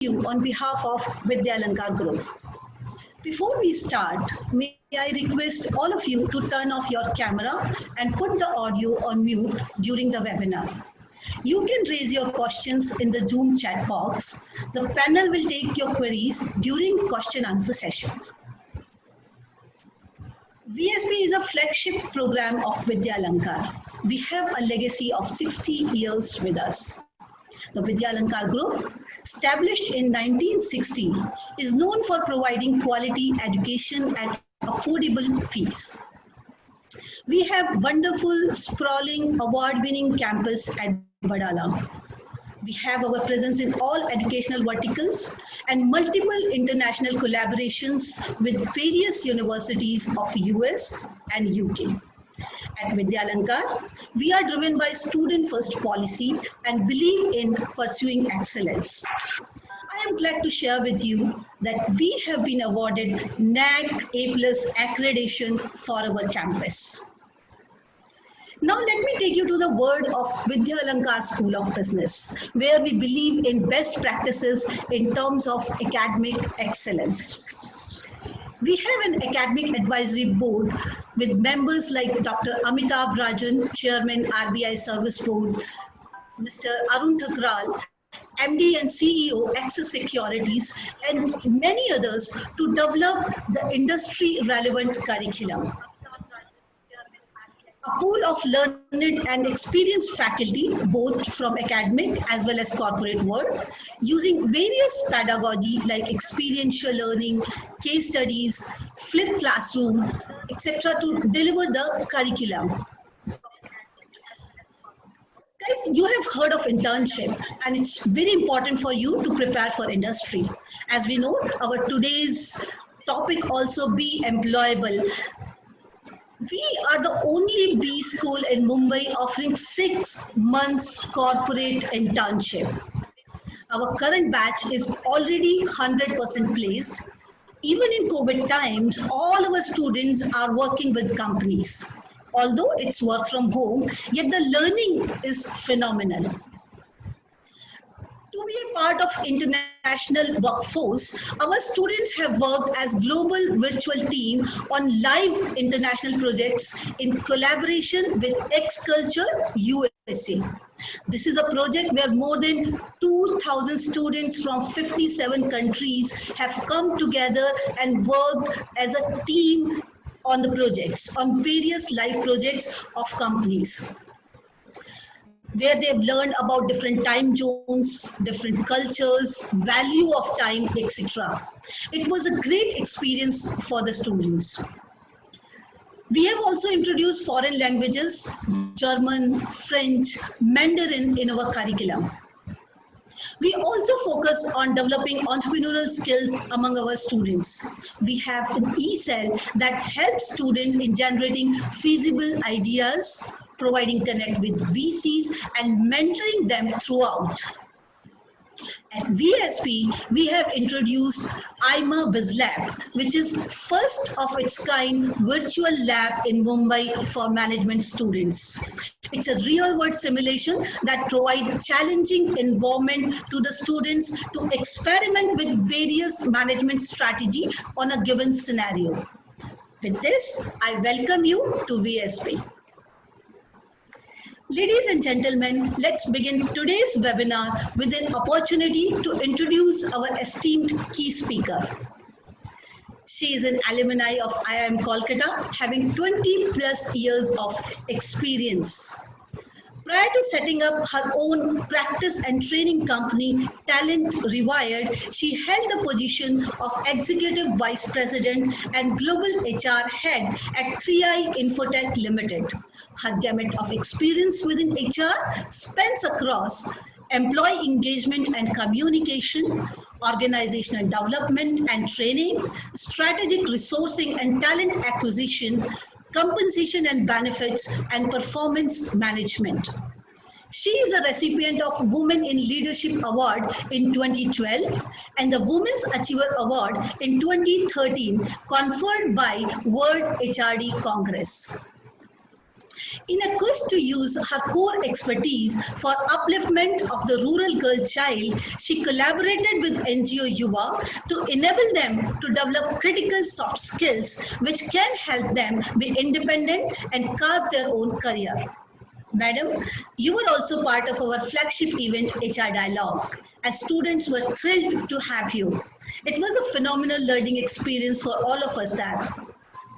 you on behalf of Vidyalanka Group. Before we start, may I request all of you to turn off your camera and put the audio on mute during the webinar. You can raise your questions in the Zoom chat box. The panel will take your queries during question answer sessions. VSB is a flagship program of Vidyalanka. We have a legacy of 60 years with us. The Vidyalanka Group, established in 1960, is known for providing quality education at affordable fees. We have wonderful, sprawling, award-winning campus at Volatile. We have our presence in all educational verticals and multiple international collaborations with various universities of US and UK. At Vidyalanka, we are driven by student-first policy and believe in pursuing excellence. I am glad to share with you that we have been awarded NAAC A+ accreditation for our campus. Now let me take you to the world of Vidyalanka School of Business, where we believe in best practices in terms of academic excellence. We have an academic advisory board with members like Dr. Amitabh Rajan, Chairman RBI Service Board, Mr. Arun Thakral, MD and CEO Access Securities, and many others to develop the industry-relevant curriculum. A pool of learned and experienced faculty, both from academic as well as corporate world, using various pedagogy like experiential learning, case studies, flipped classroom, etc. to deliver the curriculum. Guys, you have heard of internship, and it's very important for you to prepare for industry. As we know, our today's topic also be employable. We are the only B school in Mumbai offering 6 months corporate internship. Our current batch is already 100% placed. Even in COVID times, all our students are working with companies. Although it's work from home, yet the learning is phenomenal. To be a part of international workforce, our students have worked as global virtual team on live international projects in collaboration with X-Culture USA. This is a project where more than 2,000 students from 57 countries have come together and worked as a team on the projects, on various live projects of companies, where they've learned about different time zones, different cultures, value of time, etc. It was a great experience for the students. We have also introduced foreign languages, German, French, Mandarin in our curriculum. We also focus on developing entrepreneurial skills among our students. We have an e-cell that helps students in generating feasible ideas, providing connect with VCs, and mentoring them throughout. At VSB, we have introduced IMA BizLab, which is first of its kind virtual lab in Mumbai for management students. It's a real-world simulation that provides challenging environment to the students to experiment with various management strategy on a given scenario. With this, I welcome you to VSB. Ladies and gentlemen, let's begin today's webinar with an opportunity to introduce our esteemed key speaker. She is an alumni of IIM Kolkata, having 20 plus years of experience. Prior to setting up her own practice and training company, Talent Rewired, she held the position of Executive Vice President and Global HR Head at 3i Infotech Limited. Her gamut of experience within HR spans across employee engagement and communication, organizational development and training, strategic resourcing and talent acquisition, compensation and benefits, and performance management. She is a recipient of Women in Leadership Award in 2012 and the Women's Achiever Award in 2013, conferred by World HRD Congress. In a quest to use her core expertise for upliftment of the rural girl child, she collaborated with NGO Yuva to enable them to develop critical soft skills which can help them be independent and carve their own career. Madam, you were also part of our flagship event, HR Dialogue, and students were thrilled to have you. It was a phenomenal learning experience for all of us there.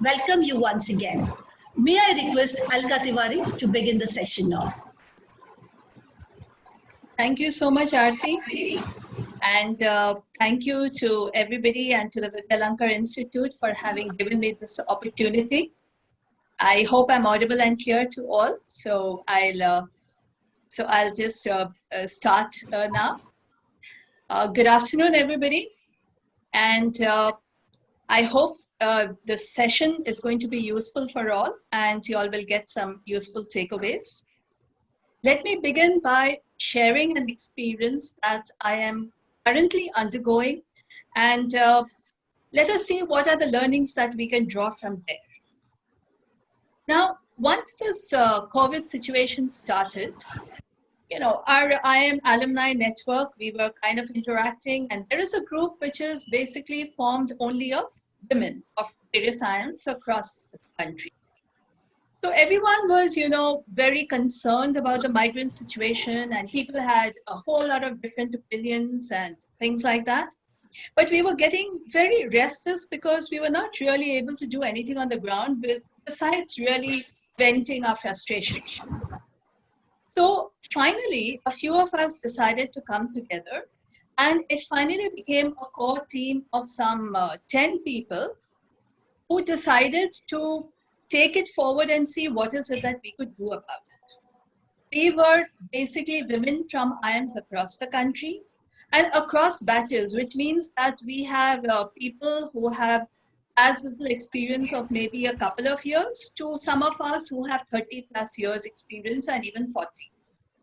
Welcome you once again. May I request Alka Tiwari to begin the session now. Thank you so much, Aarti. And thank you to everybody and to the Vidyalanka Institute for having given me this opportunity. I hope I'm audible and clear to all. So I'll just start now. Good afternoon, everybody. And I hope the session is going to be useful for all, and you all will get some useful takeaways. Let me begin by sharing an experience that I am currently undergoing, and let us see what are the learnings that we can draw from there. Now, once this COVID situation started, you know, our IM alumni network, we were kind of interacting, and there is a group which is basically formed only of women of various IMs across the country. So everyone was, you know, very concerned about the migrant situation, and people had a whole lot of different opinions and things like that. But we were getting very restless because we were not really able to do anything on the ground besides really venting our frustration. So finally, a few of us decided to come together, and it finally became a core team of some 10 people who decided to take it forward and see what is it that we could do about it. We were basically women from IIMs across the country and across batches, which means that we have people who have as little experience of maybe a couple of years to some of us who have 30 plus years experience and even 40.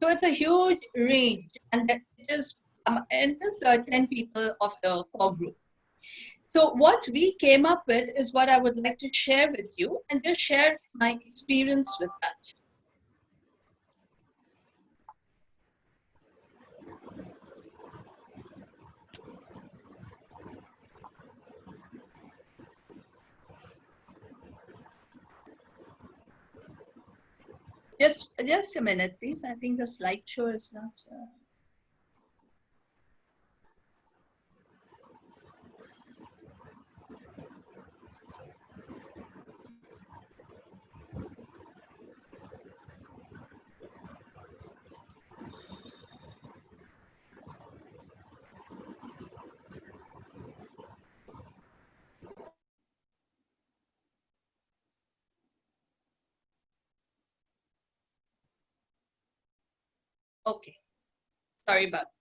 So it's a huge range, and it is and this 10 people of the core group. So what we came up with is what I would like to share with you and just share my experience with that. Just a minute, please. I think the slideshow is not. Okay, sorry about that.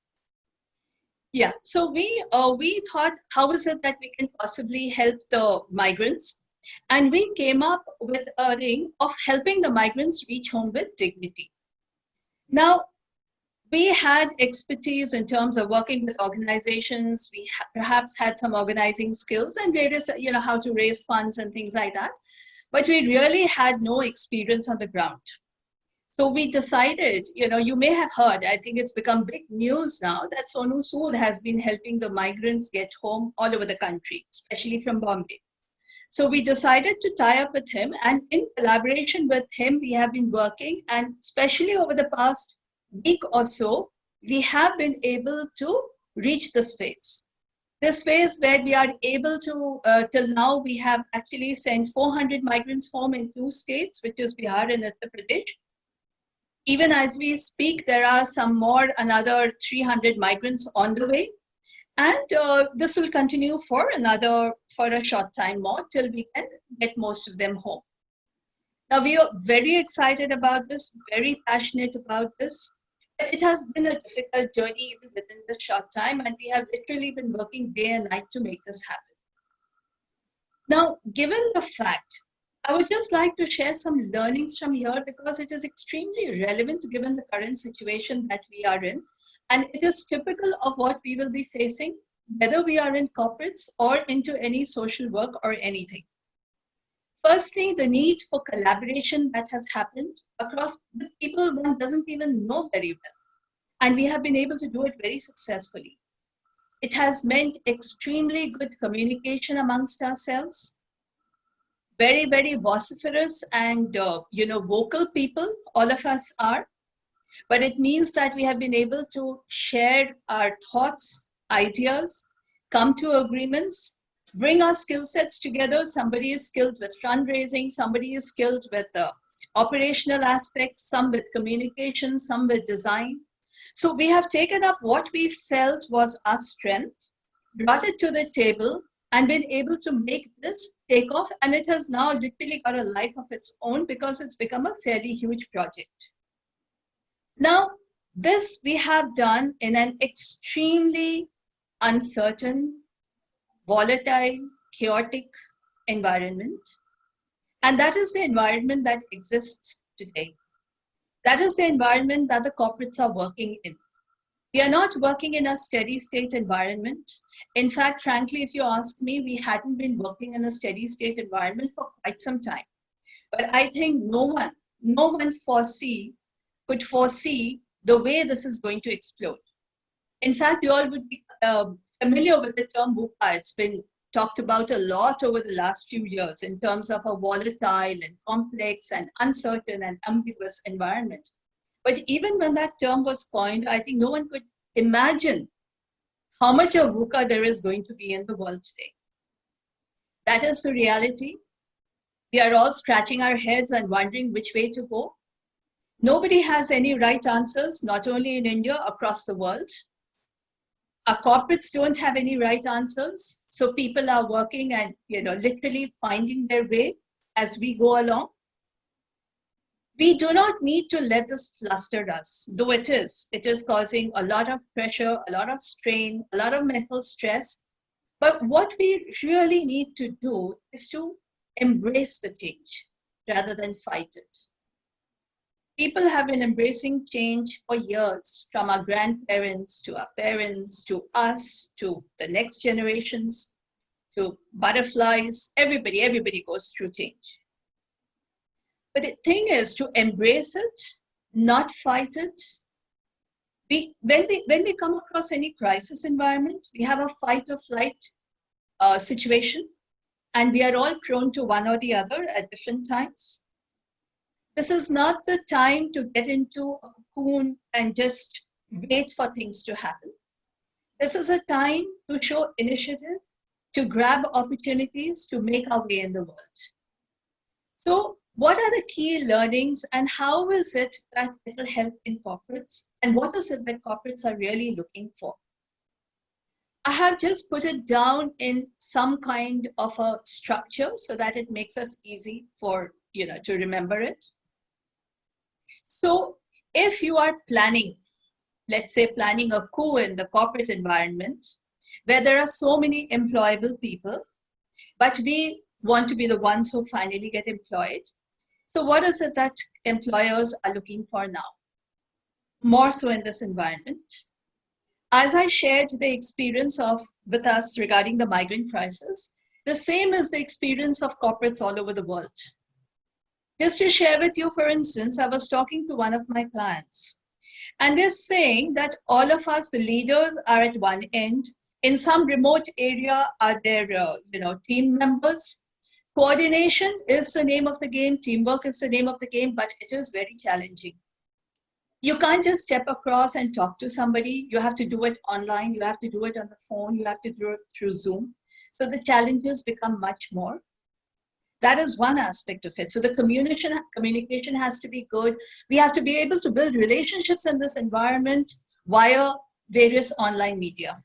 Yeah, so we thought, how is it that we can possibly help the migrants? And we came up with a thing of helping the migrants reach home with dignity. Now, we had expertise in terms of working with organizations. We perhaps had some organizing skills and various, you know, how to raise funds and things like that. But we really had no experience on the ground. So we decided, you know, you may have heard, I think it's become big news now that Sonu Sood has been helping the migrants get home all over the country, especially from Bombay. So we decided to tie up with him, and in collaboration with him, we have been working, and especially over the past week or so, we have been able to reach this phase. This phase where we are able to, till now, we have actually sent 400 migrants home in 2 states, which is Bihar and Uttar Pradesh. Even as we speak, there are another 300 migrants on the way. And this will continue for a short time more till we can get most of them home. Now, we are very excited about this, very passionate about this. It has been a difficult journey even within the short time, and we have literally been working day and night to make this happen. Now, given the fact, I would just like to share some learnings from here because it is extremely relevant given the current situation that we are in. And it is typical of what we will be facing, whether we are in corporates or into any social work or anything. Firstly, the need for collaboration that has happened across the people one doesn't even know very well. And we have been able to do it very successfully. It has meant extremely good communication amongst ourselves, very, very vociferous and vocal people, all of us are. But it means that we have been able to share our thoughts, ideas, come to agreements, bring our skill sets together. Somebody is skilled with fundraising, somebody is skilled with the operational aspects, some with communication, some with design. So we have taken up what we felt was our strength, brought it to the table, and been able to make this take off. And it has now literally got a life of its own because it's become a fairly huge project. Now, this we have done in an extremely uncertain, volatile, chaotic environment. And that is the environment that exists today. That is the environment that the corporates are working in. We are not working in a steady state environment. In fact, frankly, if you ask me, we hadn't been working in a steady state environment for quite some time. But I think no one could foresee the way this is going to explode. In fact, you all would be familiar with the term VUCA. It's been talked about a lot over the last few years in terms of a volatile and complex and uncertain and ambiguous environment. But even when that term was coined, I think no one could imagine how much of VUCA there is going to be in the world today. That is the reality. We are all scratching our heads and wondering which way to go. Nobody has any right answers, not only in India, across the world. Our corporates don't have any right answers. So people are working and literally finding their way as we go along. We do not need to let this fluster us, though it is causing a lot of pressure, a lot of strain, a lot of mental stress. But what we really need to do is to embrace the change rather than fight it. People have been embracing change for years, from our grandparents to our parents, to us, to the next generations, to butterflies. Everybody goes through change. But the thing is to embrace it, not fight it. When we come across any crisis environment, we have a fight or flight situation, and we are all prone to one or the other at different times. This is not the time to get into a cocoon and just wait for things to happen. This is a time to show initiative, to grab opportunities, to make our way in the world. So what are the key learnings, and how is it that it will help in corporates? And what is it that corporates are really looking for? I have just put it down in some kind of a structure so that it makes us easy for, to remember it. So if you are planning, let's say planning a coup in the corporate environment, where there are so many employable people, but we want to be the ones who finally get employed. So what is it that employers are looking for now? More so in this environment. As I shared the experience with us regarding the migrant crisis, the same is the experience of corporates all over the world. Just to share with you, for instance, I was talking to one of my clients, and they're saying that all of us, the leaders, are at one end. In some remote area are their team members. Coordination is the name of the game, teamwork is the name of the game, but it is very challenging. You can't just step across and talk to somebody. You have to do it online, you have to do it on the phone, you have to do it through Zoom. So the challenges become much more. That is one aspect of it. So the communication has to be good. We have to be able to build relationships in this environment via various online media.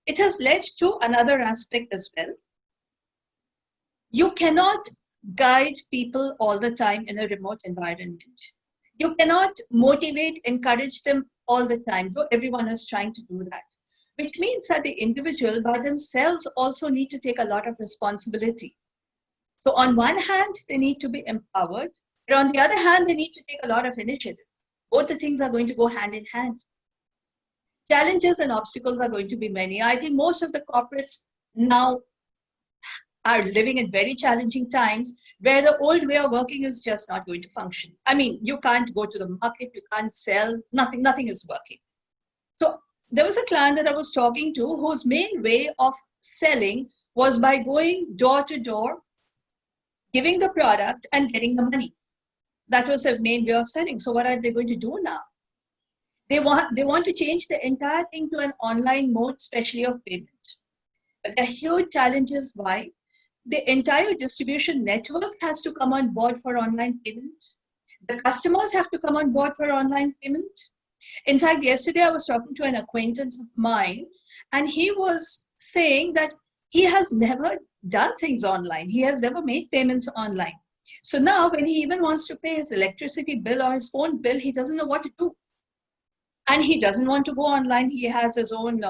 It has led to another aspect as well. You cannot guide people all the time in a remote environment. You cannot motivate, encourage them all the time, though everyone is trying to do that. Which means that the individual by themselves also need to take a lot of responsibility. So on one hand, they need to be empowered, but on the other hand, they need to take a lot of initiative. Both the things are going to go hand in hand. Challenges and obstacles are going to be many. I think most of the corporates now are living in very challenging times where the old way of working is just not going to function. I mean, you can't go to the market, you can't sell, nothing is working. So there was a client that I was talking to whose main way of selling was by going door to door, giving the product and getting the money. That was their main way of selling. So what are they going to do now? They want to change the entire thing to an online mode, especially of payment. But there are huge challenges. Why? The entire distribution network has to come on board for online payment. The customers have to come on board for online payment. In fact, yesterday I was talking to an acquaintance of mine, and he was saying that he has never done things online. He has never made payments online. So now when he even wants to pay his electricity bill or his phone bill, he doesn't know what to do. And he doesn't want to go online. He has his own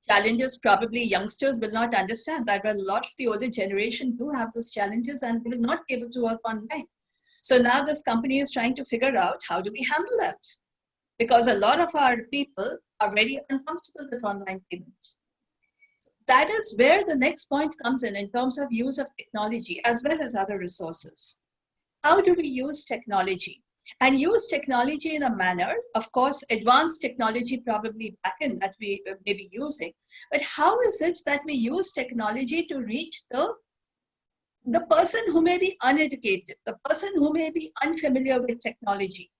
challenges. Probably youngsters will not understand that, but a lot of the older generation do have those challenges and will not be able to work online. So now this company is trying to figure out, how do we handle that? Because a lot of our people are very uncomfortable with online payments. That is where the next point comes in terms of use of technology as well as other resources. How do we use technology? And use technology in a manner, of course, advanced technology probably backend that we may be using, but how is it that we use technology to reach the person who may be uneducated, the person who may be unfamiliar with technology?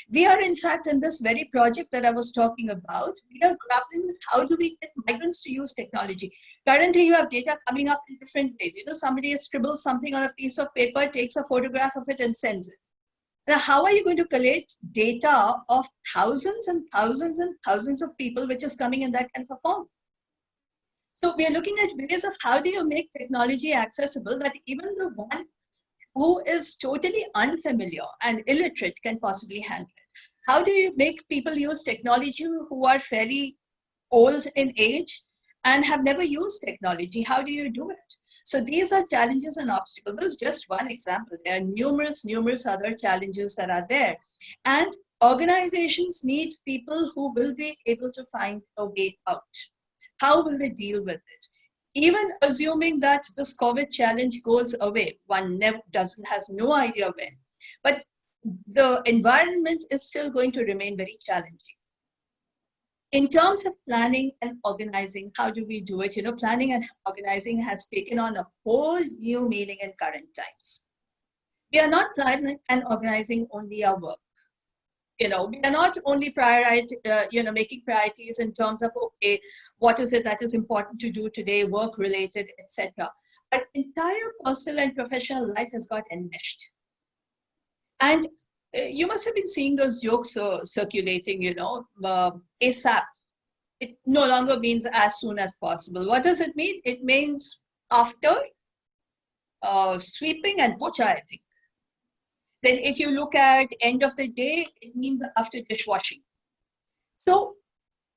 We are, in fact, in this very project that I was talking about, we are grappling with how do we get migrants to use technology. Currently, you have data coming up in different ways. You know, somebody scribbles something on a piece of paper, takes a photograph of it and sends it. Now, how are you going to collect data of thousands and thousands and thousands of people, which is coming in that kind of form? So we are looking at ways of how do you make technology accessible that even the one who is totally unfamiliar and illiterate can possibly handle it. How do you make people use technology who are fairly old in age and have never used technology? How do you do it? So these are challenges and obstacles. This is just one example. There are numerous other challenges that are there. And organizations need people who will be able to find a way out. How will they deal with it? Even assuming that this COVID challenge goes away, one has no idea when, but the environment is still going to remain very challenging. In terms of planning and organizing, how do we do it? You know, planning and organizing has taken on a whole new meaning in current times. We are not planning and organizing only our work. You know, we are not only making priorities in terms of, okay, what is it that is important to do today, work related, etc. Our entire personal and professional life has got enmeshed. And you must have been seeing those jokes circulating, you know, ASAP. It no longer means as soon as possible. What does it mean? It means after sweeping and pocha, I think. Then if you look at end of the day, it means after dishwashing. So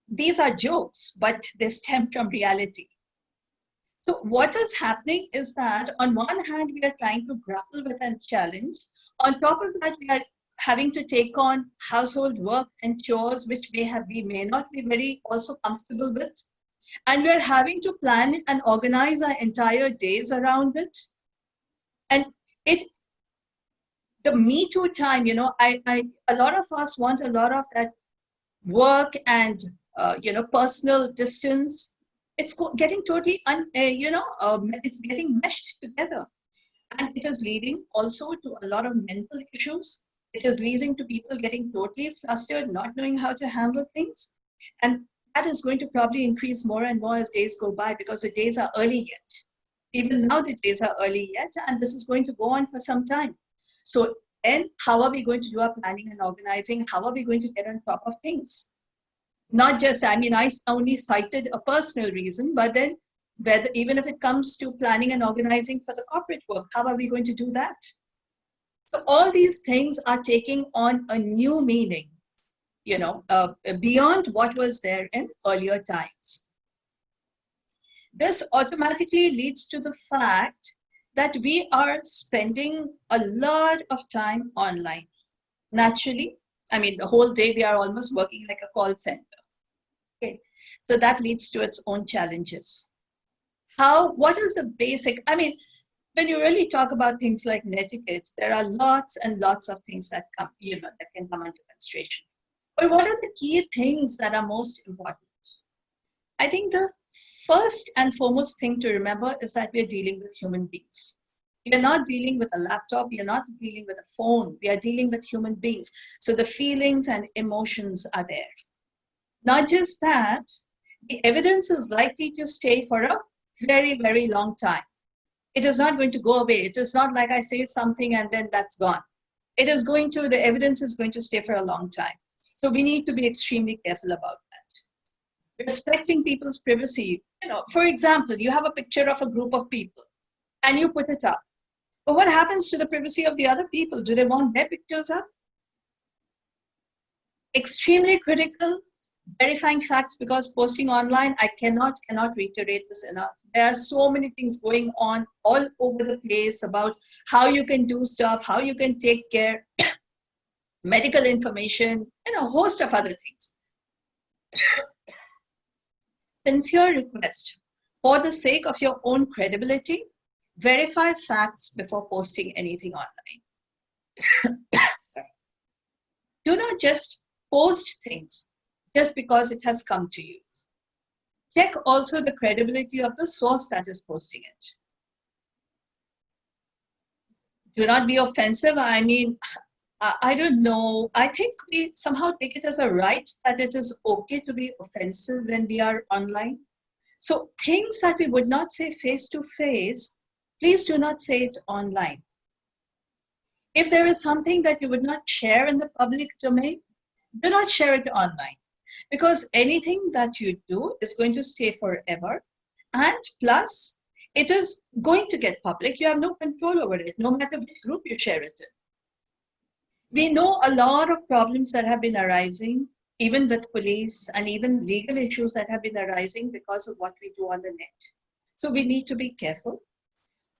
these are jokes, but they stem from reality. So what is happening is that on one hand, we are trying to grapple with a challenge. On top of that, we are having to take on household work and chores, which we may not be very also comfortable with. And we're having to plan and organize our entire days around it. And the Me Too time, you know, a lot of us want a lot of that work and, personal distance. It's getting totally, it's getting meshed together. And it is leading also to a lot of mental issues. It is leading to people getting totally flustered, not knowing how to handle things. And that is going to probably increase more and more as days go by, because the days are early yet. Even now the days are early yet, and this is going to go on for some time. So then how are we going to do our planning and organizing? How are we going to get on top of things? Not just, I only cited a personal reason, but then even if it comes to planning and organizing for the corporate work, how are we going to do that? So all these things are taking on a new meaning, beyond what was there in earlier times. This automatically leads to the fact that we are spending a lot of time online. Naturally, the whole day we are almost working like a call center. Okay, so that leads to its own challenges. what is the basic, I mean, when you really talk about things like Nettiquette, there are lots and lots of things that come, that can come into consideration. But what are the key things that are most important? I think the first and foremost thing to remember is that we're dealing with human beings. We are not dealing with a laptop. We are not dealing with a phone. We are dealing with human beings. So the feelings and emotions are there. Not just that, the evidence is likely to stay for a very, very long time. It is not going to go away. It is not like I say something and then that's gone. The evidence is going to stay for a long time. So we need to be extremely careful about that. Respecting people's privacy. For example, you have a picture of a group of people and you put it up. But what happens to the privacy of the other people? Do they want their pictures up? Extremely critical. Verifying facts, because posting online, I cannot reiterate this enough. There are so many things going on all over the place about how you can do stuff, how you can take care, medical information, and a host of other things. Sincere request, for the sake of your own credibility, verify facts before posting anything online. Do not just post things just because it has come to you. Check also the credibility of the source that is posting it. Do not be offensive. I mean, I don't know. I think we somehow take it as a right that it is okay to be offensive when we are online. So things that we would not say face to face, please do not say it online. If there is something that you would not share in the public domain, do not share it online. Because anything that you do is going to stay forever. And plus, it is going to get public. You have no control over it, no matter which group you share it in. We know a lot of problems that have been arising, even with police, and even legal issues that have been arising because of what we do on the net. So we need to be careful.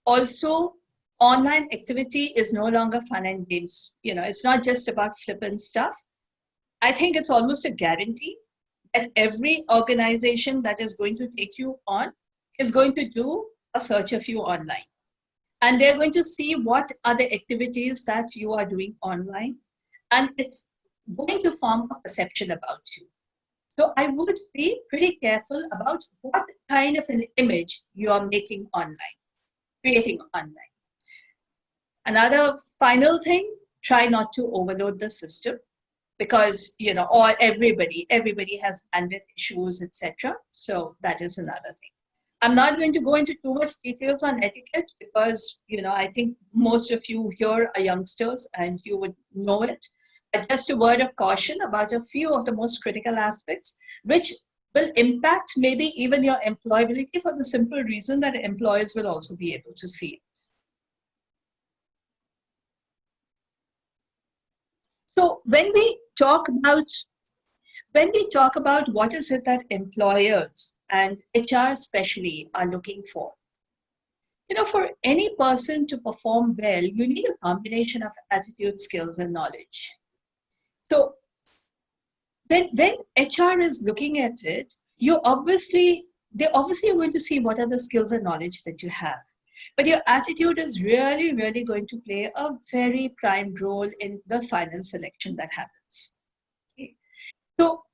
Also, online activity is no longer fun and games. It's not just about flippant stuff. I think it's almost a guarantee that every organization that is going to take you on is going to do a search of you online. And they're going to see what are the activities that you are doing online. And it's going to form a perception about you. So I would be pretty careful about what kind of an image you are making online, creating online. Another final thing, try not to overload the system. Because or everybody has bandwidth issues, etc. So that is another thing. I'm not going to go into too much details on etiquette because I think most of you here are youngsters and you would know it. But just a word of caution about a few of the most critical aspects, which will impact maybe even your employability for the simple reason that employers will also be able to see it. So when we talk about what is it that employers and HR especially are looking for, for any person to perform well, you need a combination of attitude, skills, and knowledge. So when HR is looking at it, they're obviously going to see what are the skills and knowledge that you have. But your attitude is really, really going to play a very prime role in the final selection that happens. Okay. So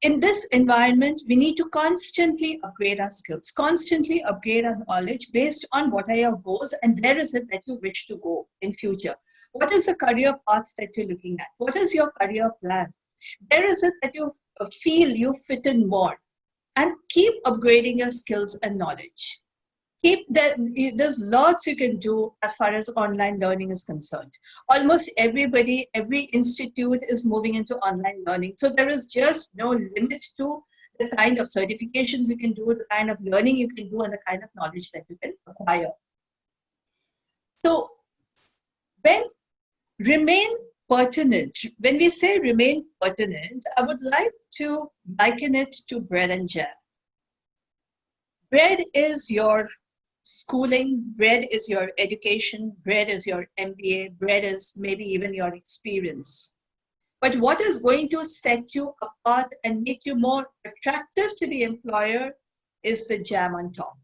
in this environment, we need to constantly upgrade our skills, constantly upgrade our knowledge based on what are your goals and where is it that you wish to go in future. What is the career path that you're looking at? What is your career plan? Where is it that you feel you fit in more? And keep upgrading your skills and knowledge. There's lots you can do as far as online learning is concerned. Almost every institute is moving into online learning. So there is just no limit to the kind of certifications you can do, the kind of learning you can do, and the kind of knowledge that you can acquire. So when we say remain pertinent, I would like to liken it to bread and jam. Bread is your schooling, bread is your education, bread is your MBA, bread is maybe even your experience. But what is going to set you apart and make you more attractive to the employer is the jam on top.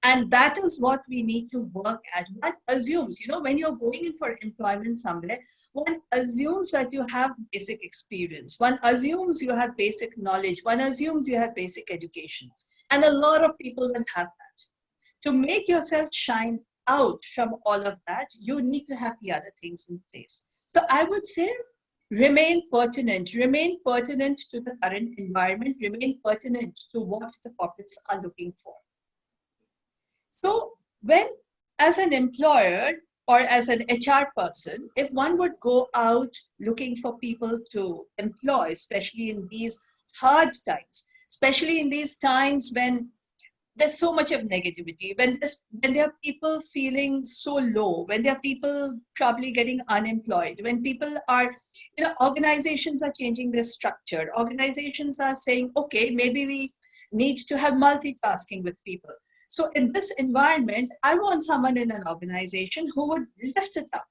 And that is what we need to work at. One assumes, when you're going in for employment somewhere, one assumes that you have basic experience. One assumes you have basic knowledge. One assumes you have basic education. And a lot of people will have that. To make yourself shine out from all of that, you need to have the other things in place. So I would say remain pertinent to the current environment, remain pertinent to what the corporates are looking for. So when, as an employer or as an HR person, if one would go out looking for people to employ, especially in these hard times, especially in these times when there's so much of negativity, when there are people feeling so low, when there are people probably getting unemployed, when people are, organizations are changing their structure, organizations are saying, okay, maybe we need to have multitasking with people. So in this environment, I want someone in an organization who would lift it up.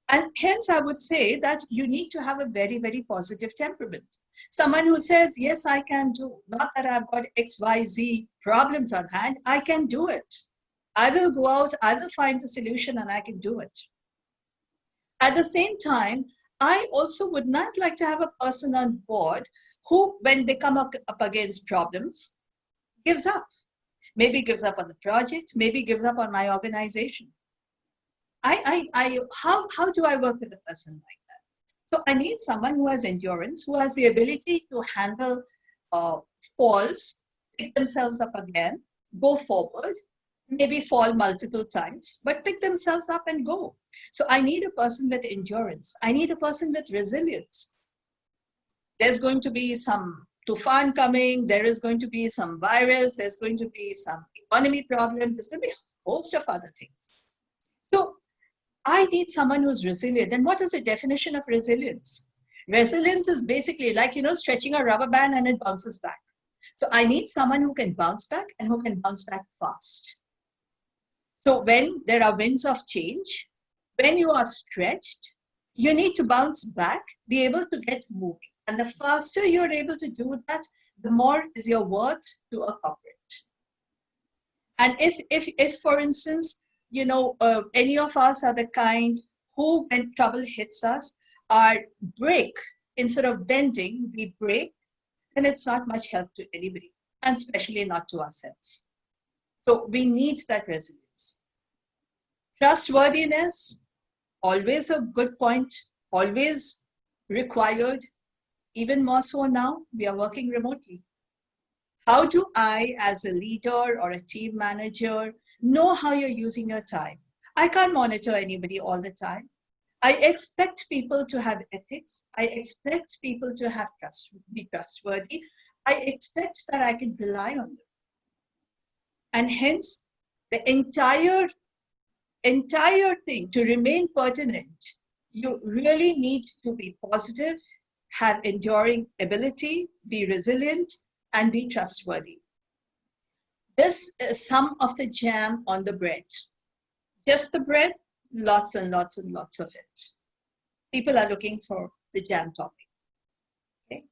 And hence, I would say that you need to have a very, very positive temperament. Someone who says, yes, I can do, not that I've got X, Y, Z problems on hand, I can do it. I will go out, I will find the solution, and I can do it. At the same time, I also would not like to have a person on board who, when they come up against problems, gives up. Maybe gives up on the project, maybe gives up on my organization. How do I work with a person like that? So I need someone who has endurance, who has the ability to handle falls, pick themselves up again, go forward, maybe fall multiple times, but pick themselves up and go. So I need a person with endurance. I need a person with resilience. There's going to be some tufan coming, there is going to be some virus, there's going to be some economy problems, there's going to be a host of other things. So I need someone who's resilient. And what is the definition of resilience? Resilience is basically like, stretching a rubber band and it bounces back. So I need someone who can bounce back and who can bounce back fast. So when there are winds of change, when you are stretched, you need to bounce back, be able to get moving. And the faster you're able to do that, the more is your worth to a corporate. And if for instance, any of us are the kind who, when trouble hits us, are break, instead of bending, we break, then it's not much help to anybody, and especially not to ourselves. So we need that resilience. Trustworthiness, always a good point, always required. Even more so now, we are working remotely. How do I, as a leader or a team manager, know how you're using your time? I can't monitor anybody all the time. I expect people to have ethics. I expect people to be trustworthy. I expect that I can rely on them. And hence, the entire thing, to remain pertinent, you really need to be positive, have enduring ability, be resilient, and be trustworthy. This is some of the jam on the bread. Just the bread, lots and lots and lots of it. People are looking for the jam topping. Okay.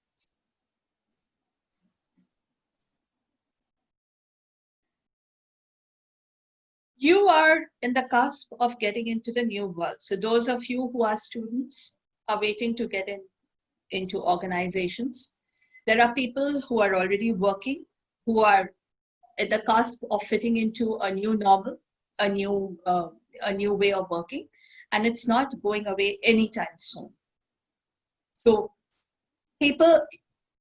You are in the cusp of getting into the new world. So those of you who are students are waiting to get into organizations. There are people who are already working, who are at the cusp of fitting into a new normal, a new way of working, and it's not going away anytime soon. So people,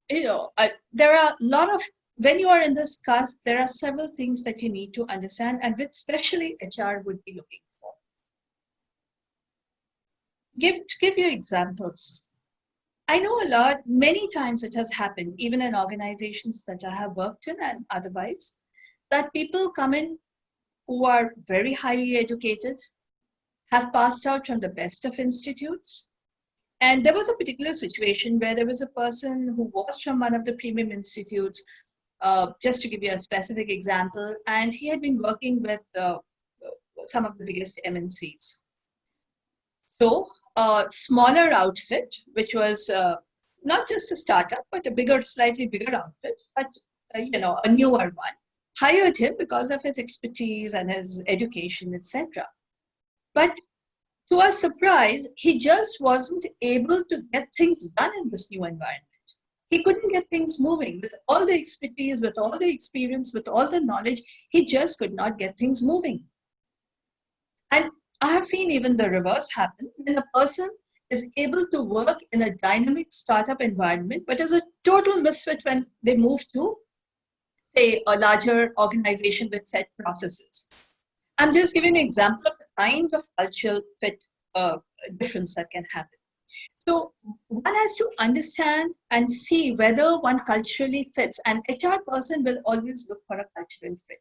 there are a lot of, when you are in this cusp, there are several things that you need to understand, and which especially HR would be looking for. To give you examples. I know many times it has happened, even in organizations that I have worked in and otherwise, that people come in who are very highly educated, have passed out from the best of institutes. And there was a particular situation where there was a person who was from one of the premium institutes, just to give you a specific example, and he had been working with some of the biggest MNCs. So a smaller outfit, which was not just a startup, but a slightly bigger outfit, but a newer one. hired him because of his expertise and his education, etc. But to our surprise, he just wasn't able to get things done in this new environment. He couldn't get things moving with all the expertise, with all the experience, with all the knowledge. He just could not get things moving. And I have seen even the reverse happen when a person is able to work in a dynamic startup environment, but is a total misfit when they move to, say, a larger organization with set processes. I'm just giving an example of the kind of cultural fit difference that can happen. So one has to understand and see whether one culturally fits. An HR person will always look for a cultural fit.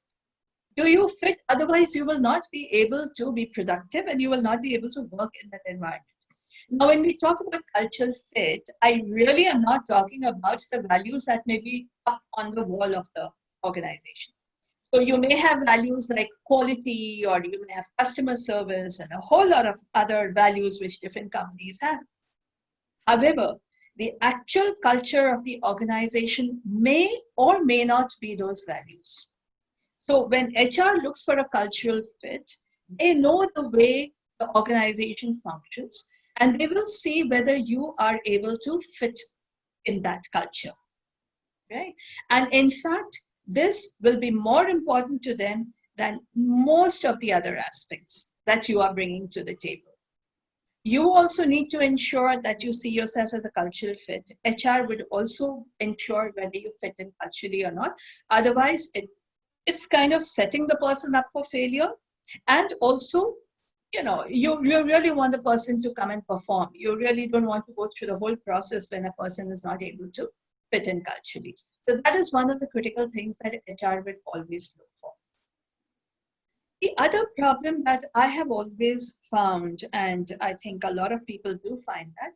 Do you fit? Otherwise, you will not be able to be productive and you will not be able to work in that environment. Now, when we talk about cultural fit, I really am not talking about the values that may be up on the wall of the organization. So you may have values like quality, or you may have customer service and a whole lot of other values which different companies have. However, the actual culture of the organization may or may not be those values. So when HR looks for a cultural fit, they know the way the organization functions, and they will see whether you are able to fit in that culture, right? And in fact, this will be more important to them than most of the other aspects that you are bringing to the table. You also need to ensure that you see yourself as a cultural fit. HR would also ensure whether you fit in culturally or not. Otherwise, it's kind of setting the person up for failure. And also, you really want the person to come and perform. You really don't want to go through the whole process when a person is not able to fit in culturally. So that is one of the critical things that HR will always look for. The other problem that I have always found, and I think a lot of people do find that,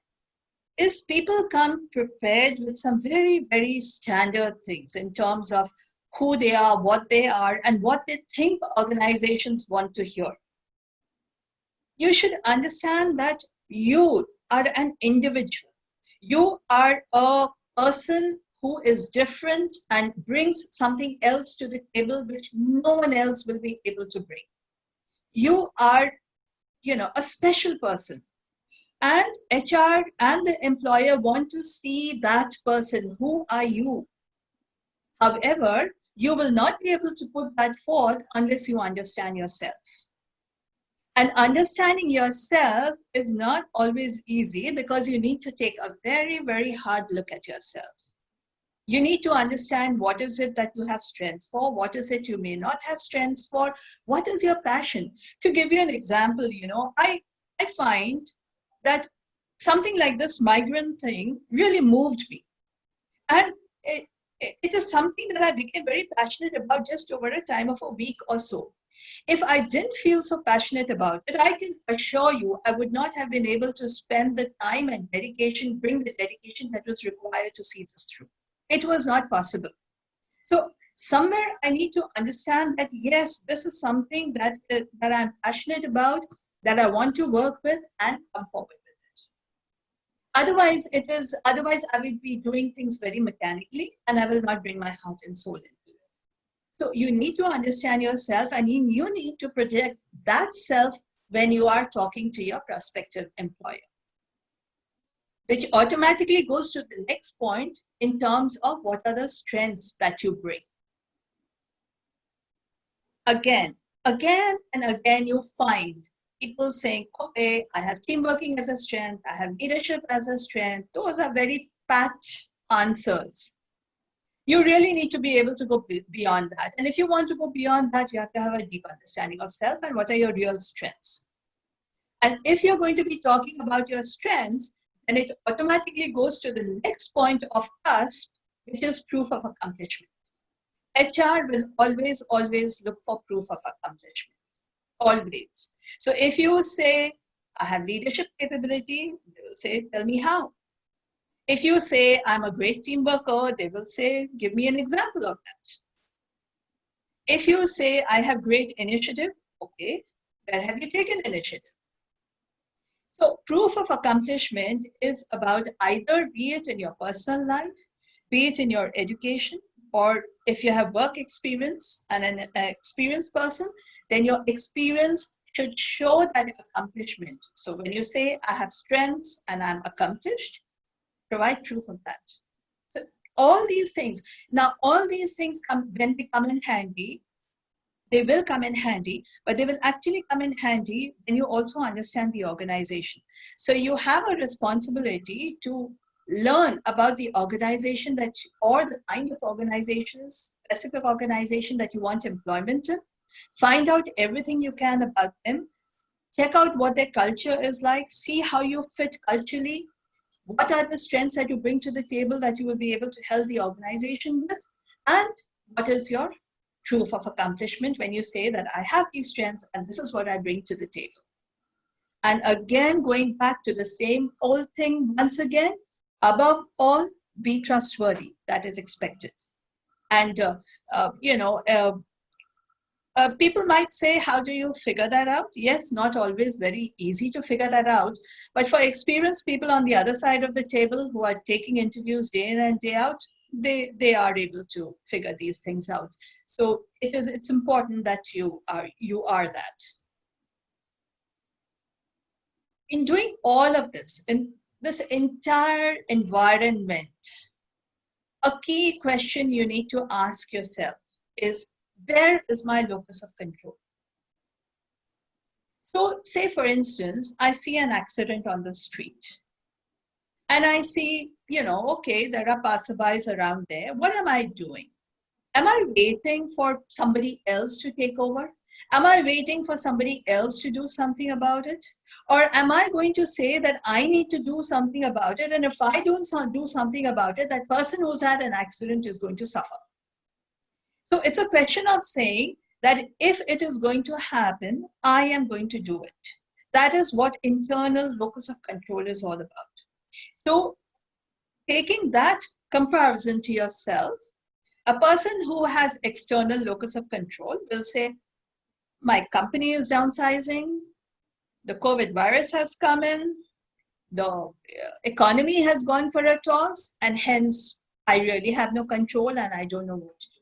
is people come prepared with some very, very standard things in terms of who they are, what they are, and what they think organizations want to hear. You should understand that you are an individual. You are a person who is different and brings something else to the table which no one else will be able to bring. You are, a special person. And HR and the employer want to see that person. Who are you? However, you will not be able to put that forth unless you understand yourself. And understanding yourself is not always easy because you need to take a very, very hard look at yourself. You need to understand what is it that you have strengths for, what is it you may not have strengths for, what is your passion. To give you an example, I find that something like this migrant thing really moved me. And it is something that I became very passionate about just over a time of a week or so. If I didn't feel so passionate about it, I can assure you I would not have been able to spend the time and dedication, bring the dedication that was required to see this through. It was not possible. So somewhere I need to understand that, yes, this is something that I'm passionate about, that I want to work with and come forward with it. Otherwise I will be doing things very mechanically and I will not bring my heart and soul into it. So you need to understand yourself and you need to project that self when you are talking to your prospective employer, which automatically goes to the next point in terms of what are the strengths that you bring. Again and again, you find people saying, okay, I have team working as a strength, I have leadership as a strength. Those are very pat answers. You really need to be able to go beyond that. And if you want to go beyond that, you have to have a deep understanding of self and what are your real strengths. And if you're going to be talking about your strengths, then it automatically goes to the next point of CUSP, which is proof of accomplishment. HR will always look for proof of accomplishment. Always. So if you say, I have leadership capability, they will say, tell me how. If you say, I'm a great team worker, they will say, give me an example of that. If you say, I have great initiative, okay, where have you taken initiative? So proof of accomplishment is about either be it in your personal life, be it in your education, or if you have work experience and an experienced person, then your experience should show that accomplishment. So when you say, I have strengths and I'm accomplished, provide proof of that. So all these things, now all these things come, when they come in handy, they will come in handy, but they will actually come in handy when you also understand the organization. So you have a responsibility to learn about the organization that, or the kind of organizations, specific organization that you want employment in. Find out everything you can about them. Check out what their culture is like. See how you fit culturally. What are the strengths that you bring to the table that you will be able to help the organization with? And what is your proof of accomplishment when you say that I have these strengths and this is what I bring to the table? And again, going back to the same old thing once again, above all, be trustworthy. That is expected. And, people might say, how do you figure that out? Yes, not always very easy to figure that out. But for experienced people on the other side of the table who are taking interviews day in and day out, they are able to figure these things out. So it's important that you are that. In doing all of this, in this entire environment, a key question you need to ask yourself is, where is my locus of control? So say, for instance, I see an accident on the street. And I see, okay, there are passerbys around there. What am I doing? Am I waiting for somebody else to take over? Am I waiting for somebody else to do something about it? Or am I going to say that I need to do something about it? And if I don't do something about it, that person who's had an accident is going to suffer. So it's a question of saying that if it is going to happen, I am going to do it. That is what internal locus of control is all about. So taking that comparison to yourself, a person who has external locus of control will say, my company is downsizing, the COVID virus has come in, the economy has gone for a toss, and hence I really have no control and I don't know what to do.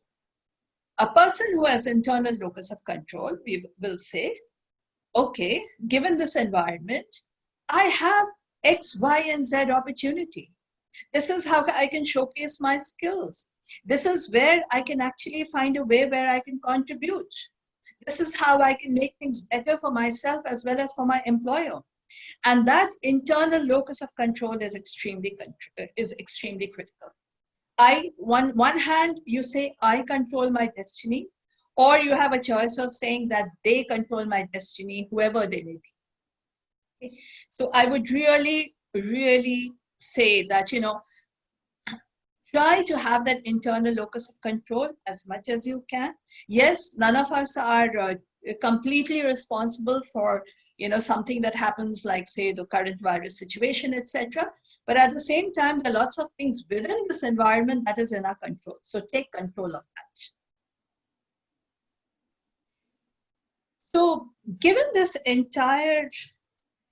A person who has internal locus of control will say, okay, given this environment, I have X, Y, and Z opportunity. This is how I can showcase my skills. This is where I can actually find a way where I can contribute. This is how I can make things better for myself as well as for my employer. And that internal locus of control is extremely critical. One hand, you say, I control my destiny, or you have a choice of saying that they control my destiny, whoever they may be. Okay? So I would really, really say that, try to have that internal locus of control as much as you can. Yes, none of us are completely responsible for something that happens, like say the current virus situation, etc. But at the same time, there are lots of things within this environment that is in our control. So take control of that. So given this entire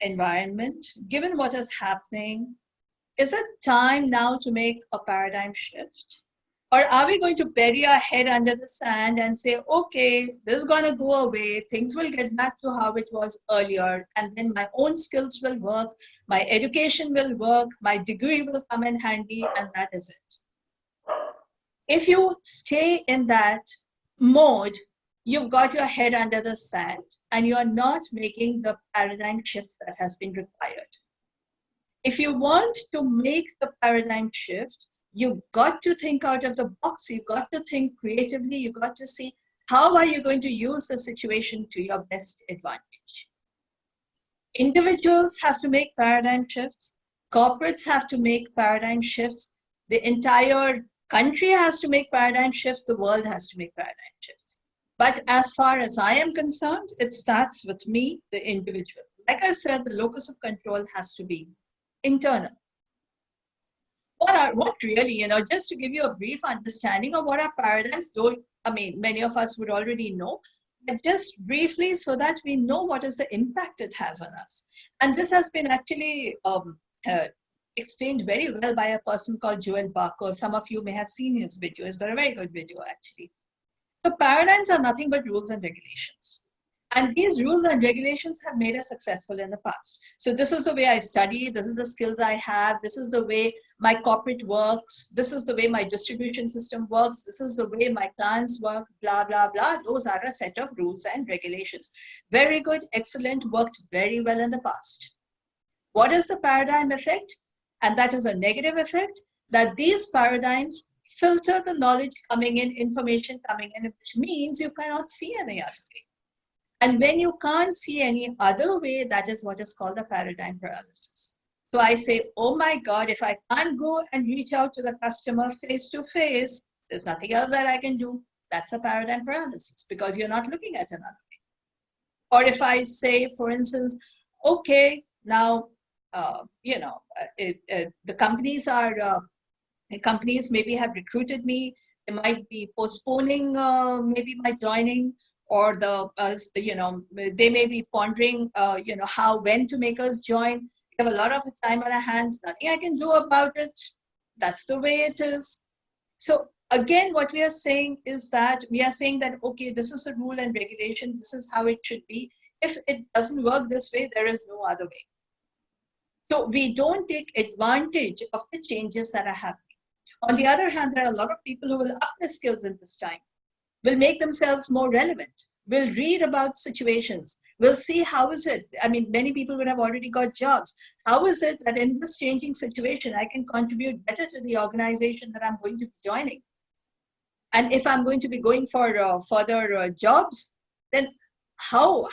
environment, given what is happening, is it time now to make a paradigm shift? Or are we going to bury our head under the sand and say, okay, this is going to go away, things will get back to how it was earlier, and then my own skills will work, my education will work, my degree will come in handy, and that is it. If you stay in that mode, you've got your head under the sand and you're not making the paradigm shift that has been required. If you want to make the paradigm shift, you've got to think out of the box. You've got to think creatively. You've got to see how are you going to use the situation to your best advantage. Individuals have to make paradigm shifts. Corporates have to make paradigm shifts. The entire country has to make paradigm shifts. The world has to make paradigm shifts. But as far as I am concerned, it starts with me, the individual. Like I said, the locus of control has to be internal. What really, just to give you a brief understanding of what are paradigms, though, many of us would already know, but just briefly so that we know what is the impact it has on us. And this has been actually explained very well by a person called Joel Barker. Some of you may have seen his video. He's got a very good video, actually. So paradigms are nothing but rules and regulations. And these rules and regulations have made us successful in the past. So this is the way I study. This is the skills I have. This is the way my corporate works. This is the way my distribution system works. This is the way my clients work, blah, blah, blah. Those are a set of rules and regulations. Very good, excellent, worked very well in the past. What is the paradigm effect? And that is a negative effect, that these paradigms filter the knowledge coming in, information coming in, which means you cannot see any other way. And when you can't see any other way, that is what is called a paradigm paralysis. So I say, oh my God, if I can't go and reach out to the customer face to face, there's nothing else that I can do. That's a paradigm paralysis because you're not looking at another way. Or if I say, for instance, okay, now, the companies maybe have recruited me. They might be postponing maybe my joining, or they may be pondering, when to make us join. We have a lot of time on our hands. Nothing I can do about it. That's the way it is. So again, what we are saying is that okay, this is the rule and regulation. This is how it should be. If it doesn't work this way, there is no other way. So we don't take advantage of the changes that are happening. On the other hand, there are a lot of people who will up their skills in this time, will make themselves more relevant, will read about situations, will see how is it. I mean, many people would have already got jobs. How is it that in this changing situation, I can contribute better to the organization that I'm going to be joining? And if I'm going to be going for further jobs, then how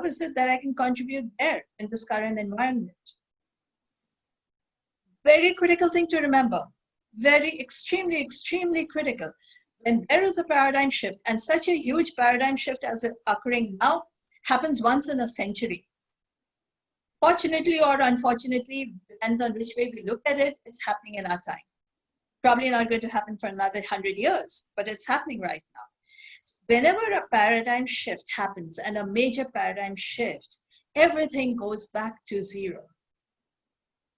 is it that I can contribute there in this current environment? Very critical thing to remember. Very extremely, extremely critical. When there is a paradigm shift, and such a huge paradigm shift as is occurring now, happens once in a century. Fortunately or unfortunately, depends on which way we look at it, it's happening in our time. Probably not going to happen for another 100 years, but it's happening right now. So whenever a paradigm shift happens, and a major paradigm shift, everything goes back to zero.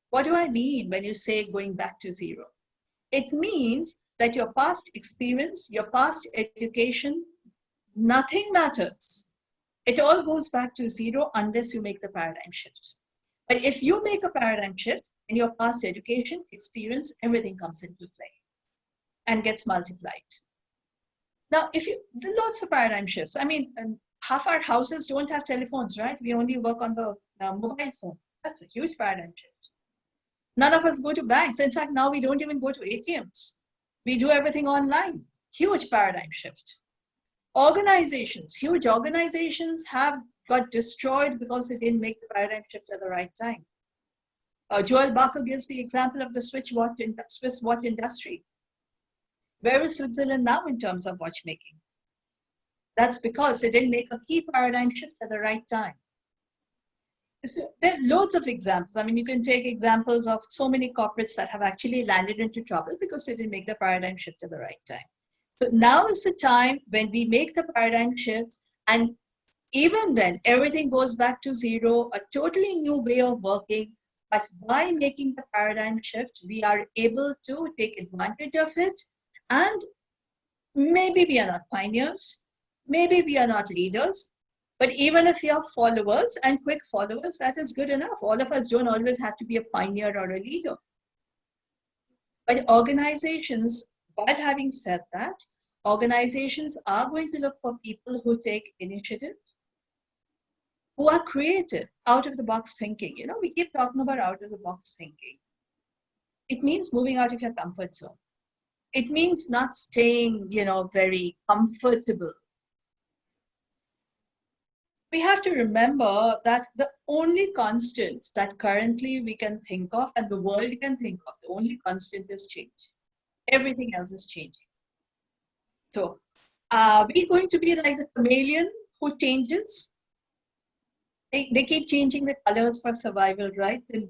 What do I mean when you say going back to zero? It means that your past experience, your past education, nothing matters. It all goes back to zero unless you make the paradigm shift. But if you make a paradigm shift in your past education, experience, everything comes into play and gets multiplied. Now, there are lots of paradigm shifts. I mean, half our houses don't have telephones, right? We only work on the mobile phone. That's a huge paradigm shift. None of us go to banks. In fact, now we don't even go to ATMs. We do everything online. Huge paradigm shift. Organizations, huge organizations have got destroyed because they didn't make the paradigm shift at the right time. Joel Barker gives the example of the Swiss watch industry. Where is Switzerland now in terms of watchmaking? That's because they didn't make a key paradigm shift at the right time. So there are loads of examples. I mean, you can take examples of so many corporates that have actually landed into trouble because they didn't make the paradigm shift at the right time. So now is the time when we make the paradigm shifts, and even when everything goes back to zero, a totally new way of working, but by making the paradigm shift, we are able to take advantage of it. And maybe we are not pioneers, maybe we are not leaders, but even if we are followers and quick followers, that is good enough. All of us don't always have to be a pioneer or a leader. But organizations, while having said that, organizations are going to look for people who take initiative, who are creative, out of the box thinking. You know, we keep talking about out of the box thinking. It means moving out of your comfort zone. It means not staying, very comfortable. We have to remember that the only constant that currently we can think of and the world can think of, the only constant is change. Everything else is changing. So are we going to be like the chameleon who changes? They keep changing the colors for survival, right? They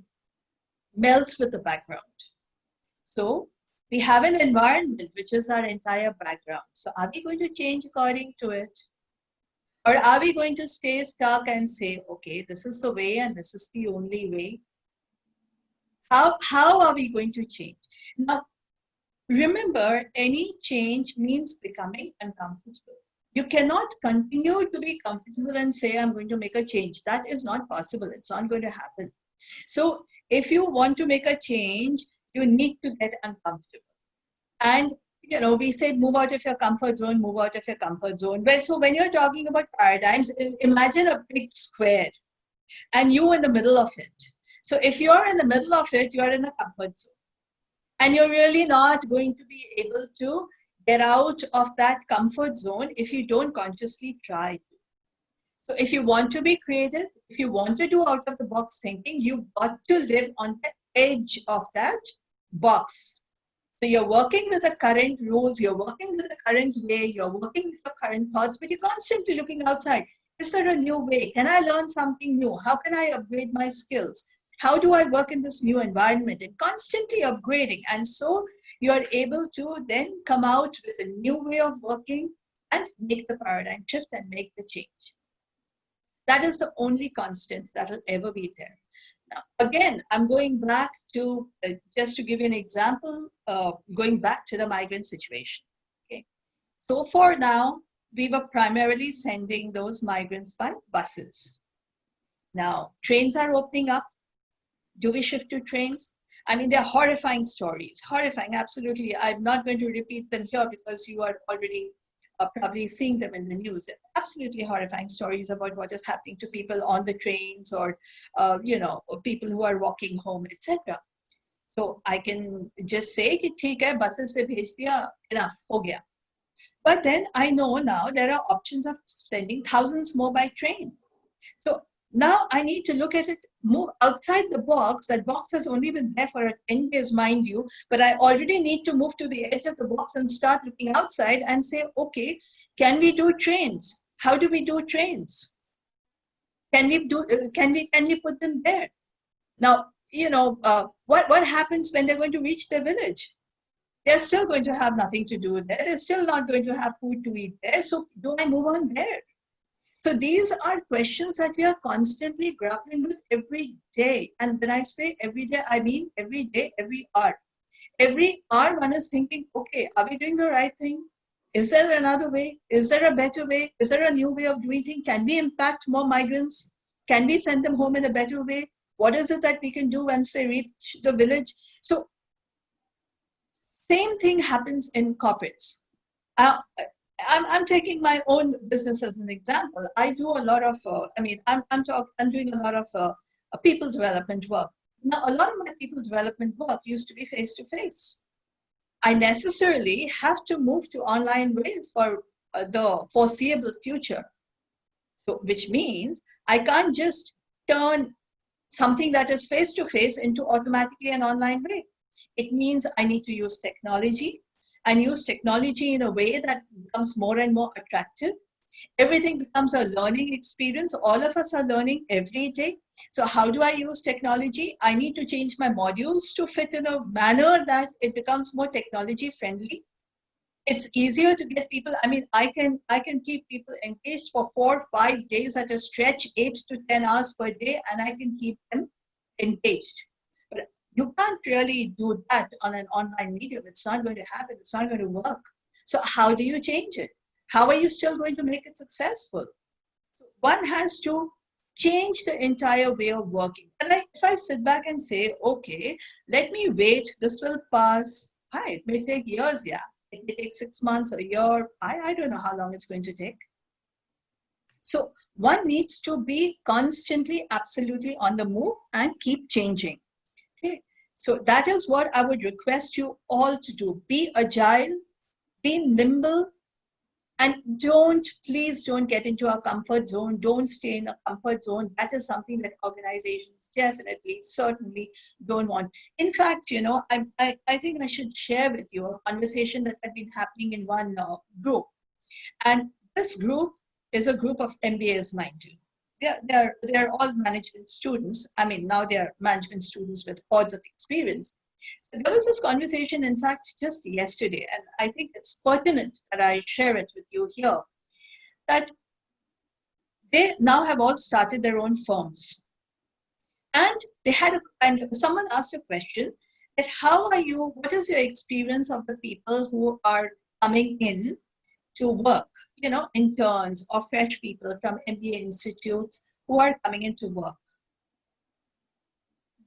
melt with the background. So we have an environment which is our entire background. So are we going to change according to it? Or are we going to stay stuck and say, okay, this is the way and this is the only way? How are we going to change? Now, remember, any change means becoming uncomfortable. You cannot continue to be comfortable and say, I'm going to make a change. That is not possible. It's not going to happen. So if you want to make a change, you need to get uncomfortable. And, we say, move out of your comfort zone, move out of your comfort zone. Well, so when you're talking about paradigms, imagine a big square and you in the middle of it. So if you're in the middle of it, you're in the comfort zone. And you're really not going to be able to get out of that comfort zone if you don't consciously try to. So if you want to be creative, if you want to do out of the box thinking, you've got to live on the edge of that box. So you're working with the current rules, you're working with the current way, you're working with your current thoughts, but you're constantly looking outside. Is there a new way? Can I learn something new? How can I upgrade my skills? How do I work in this new environment? And constantly upgrading. And so you are able to then come out with a new way of working and make the paradigm shift and make the change. That is the only constant that will ever be there. Now, again, I'm going back to, just to give you an example, going back to the migrant situation. Okay. So for now, we were primarily sending those migrants by buses. Now, trains are opening up. Do we shift to trains? I mean, they're horrifying stories, horrifying, absolutely. I'm not going to repeat them here because you are already probably seeing them in the news. They're absolutely horrifying stories about what is happening to people on the trains or, people who are walking home, etc. So I can just say, "Theek hai, buses se bhej diya, enough, ho gaya." But then I know now there are options of sending thousands more by train. So now I need to look at it, move outside the box. That box has only been there for 10 days, mind you, but I already need to move to the edge of the box and start looking outside and say, okay, can we do trains? How do we do trains? Can we put them there? Now, what happens when they're going to reach their village? They're still going to have nothing to do there. They're still not going to have food to eat there. So do I move on there? So these are questions that we are constantly grappling with every day. And when I say every day, I mean every day, every hour. Every hour one is thinking, okay, are we doing the right thing? Is there another way? Is there a better way? Is there a new way of doing things? Can we impact more migrants? Can we send them home in a better way? What is it that we can do once they reach the village? So same thing happens in corporates. I'm taking my own business as an example. I do a lot of, I'm doing a lot of people development work. Now, a lot of my people development work used to be face-to-face. I necessarily have to move to online ways for the foreseeable future. So, which means I can't just turn something that is face-to-face into automatically an online way. It means I need to use technology and use technology in a way that becomes more and more attractive. Everything becomes a learning experience. All of us are learning every day. So how do I use technology? I need to change my modules to fit in a manner that it becomes more technology friendly. It's easier to get people. I mean, I can keep people engaged for 4 or 5 days at a stretch, 8 to 10 hours per day, and I can keep them engaged. But you can't really do that on an online medium. It's not going to happen. It's not going to work. So how do you change it? How are you still going to make it successful? One has to change the entire way of working. And if I sit back and say, okay, let me wait, this will pass. Hi, it may take years, yeah. It may take 6 months or a year. I don't know how long it's going to take. So one needs to be constantly, absolutely on the move and keep changing. Okay. So that is what I would request you all to do. Be agile, be nimble, and please don't get into a comfort zone. Don't stay in a comfort zone. That is something that organizations definitely, certainly don't want. In fact, I think I should share with you a conversation that had been happening in one group. And this group is a group of MBAs, mind you. They're all management students. I mean, now they're management students with odds of experience. So there was this conversation, in fact, just yesterday, and I think it's pertinent that I share it with you here, that they now have all started their own firms. And they had someone asked a question that what is your experience of the people who are coming in to work, interns or fresh people from MBA institutes who are coming into work?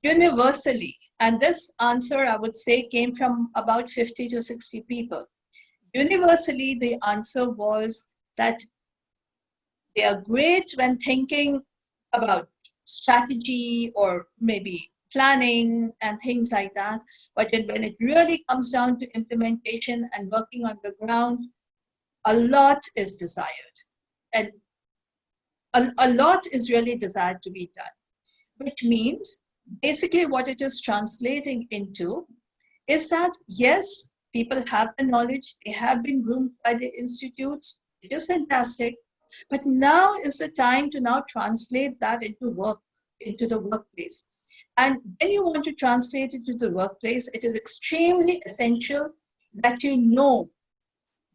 Universally, and this answer I would say came from about 50 to 60 people. Universally, the answer was that they are great when thinking about strategy or maybe planning and things like that. But when it really comes down to implementation and working on the ground, a lot is desired. And a lot is really desired to be done, which means basically what it is translating into is that, yes, people have the knowledge, they have been groomed by the institutes, it is fantastic, but now is the time to now translate that into the workplace. And when you want to translate it to the workplace, it is extremely essential that you know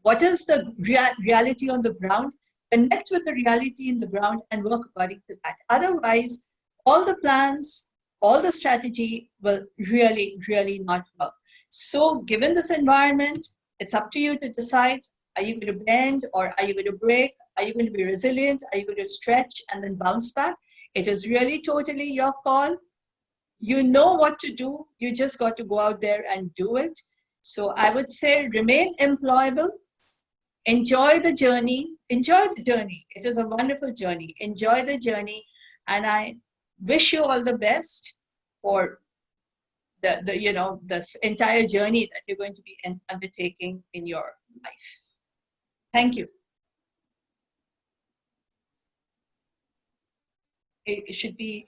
what is the reality on the ground, connect with the reality in the ground and work according to that. Otherwise, all the plans, all the strategy will really, really not work. So given this environment, it's up to you to decide, are you going to bend or are you going to break? Are you going to be resilient? Are you going to stretch and then bounce back? It is really totally your call. You know what to do. You just got to go out there and do it. So I would say remain employable. Enjoy the journey. Enjoy the journey. It is a wonderful journey. Enjoy the journey. And I wish you all the best for this entire journey that you're going to be undertaking in your life. Thank you. It should be,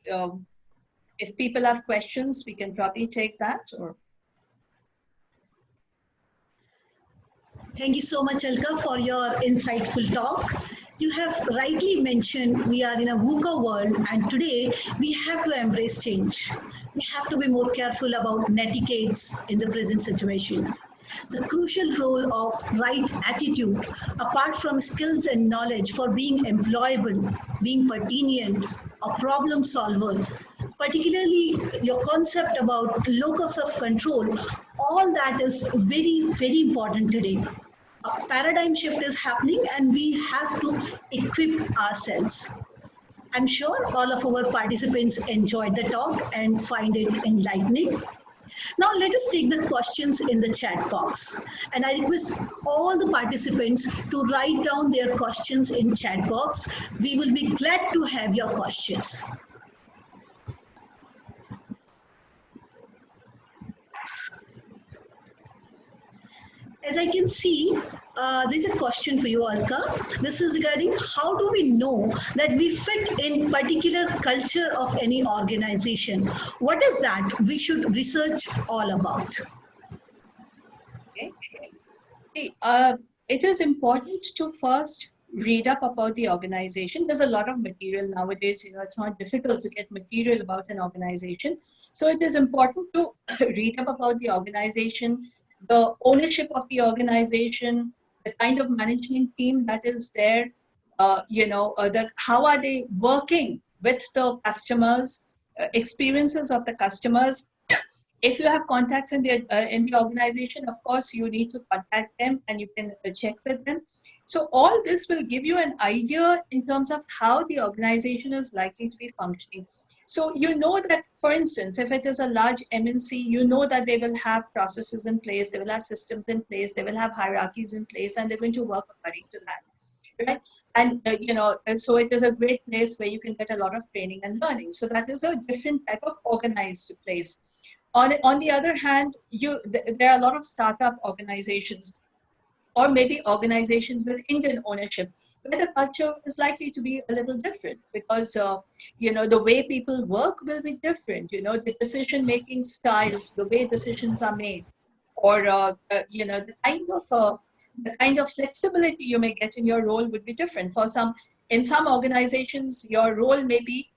if people have questions, we can probably take that. Or Thank you so much, Alka, for your insightful talk. You have rightly mentioned we are in a VUCA world, and today we have to embrace change. We have to be more careful about netiquettes in the present situation. The crucial role of right attitude, apart from skills and knowledge for being employable, being pertinent, a problem solver, particularly your concept about locus of control, all that is very, very important today. A paradigm shift is happening and we have to equip ourselves. I'm sure all of our participants enjoyed the talk and find it enlightening. Now let us take the questions in the chat box. And I request all the participants to write down their questions in chat box. We will be glad to have your questions. As I can see, there's a question for you, Alka. This is regarding how do we know that we fit in particular culture of any organization? What is that we should research all about? okay. See, it is important to first read up about the organization. There's a lot of material nowadays. It's not difficult to get material about an organization. So it is important to read up about the organization, the ownership of the organization, the kind of management team that is there, how are they working with the customers, experiences of the customers. If you have contacts in the organization, of course, you need to contact them and you can check with them. So all this will give you an idea in terms of how the organization is likely to be functioning. So you know that, for instance, if it is a large MNC, you know that they will have processes in place, they will have systems in place, they will have hierarchies in place, and they're going to work according to that, right? And, so it is a great place where you can get a lot of training and learning. So that is a different type of organized place. On the other hand, there are a lot of startup organizations, or maybe organizations with Indian ownership, where the culture is likely to be a little different because, the way people work will be different, the decision-making styles, the way decisions are made, or, the kind of flexibility you may get in your role would be different. In some organizations, your role may be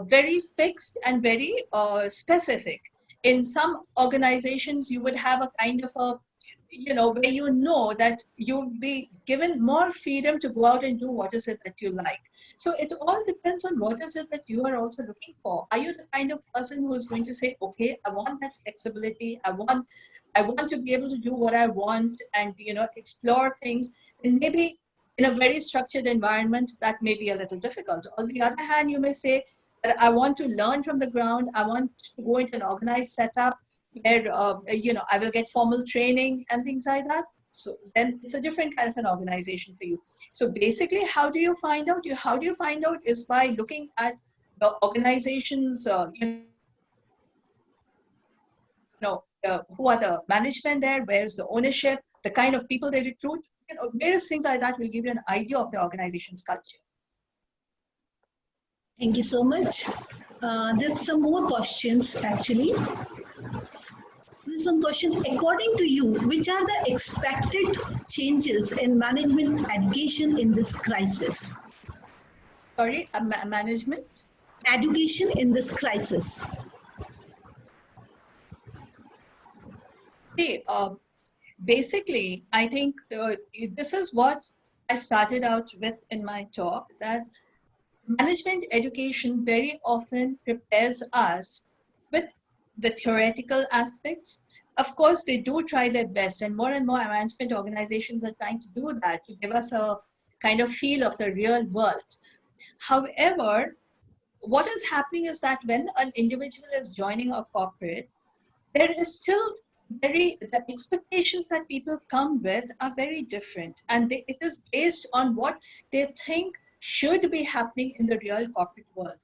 very fixed and very specific. In some organizations, you would have a kind of where you know that you'll be given more freedom to go out and do what is it that you like. So it all depends on what is it that you are also looking for. Are you the kind of person who is going to say, okay, I want that flexibility, I want to be able to do what I want and explore things, and maybe in a very structured environment that may be a little difficult. On the other hand, you may say that I want to learn from the ground, I want to go into an organized setup where I will get formal training and things like that. So then it's a different kind of an organization for you. So basically, how do you find out? How do you find out is by looking at the organizations, who are the management there, where's the ownership, the kind of people they recruit, various things like that will give you an idea of the organization's culture. Thank you so much. There's some more questions actually. This one question, according to you, which are the expected changes in management education in this crisis? Sorry, management? Education in this crisis. See, basically, I think this is what I started out with in my talk, that management education very often prepares us with the theoretical aspects. Of course, they do try their best, and more management organizations are trying to do that to give us a kind of feel of the real world. However, what is happening is that when an individual is joining a corporate, there is still the expectations that people come with are very different, and it is based on what they think should be happening in the real corporate world.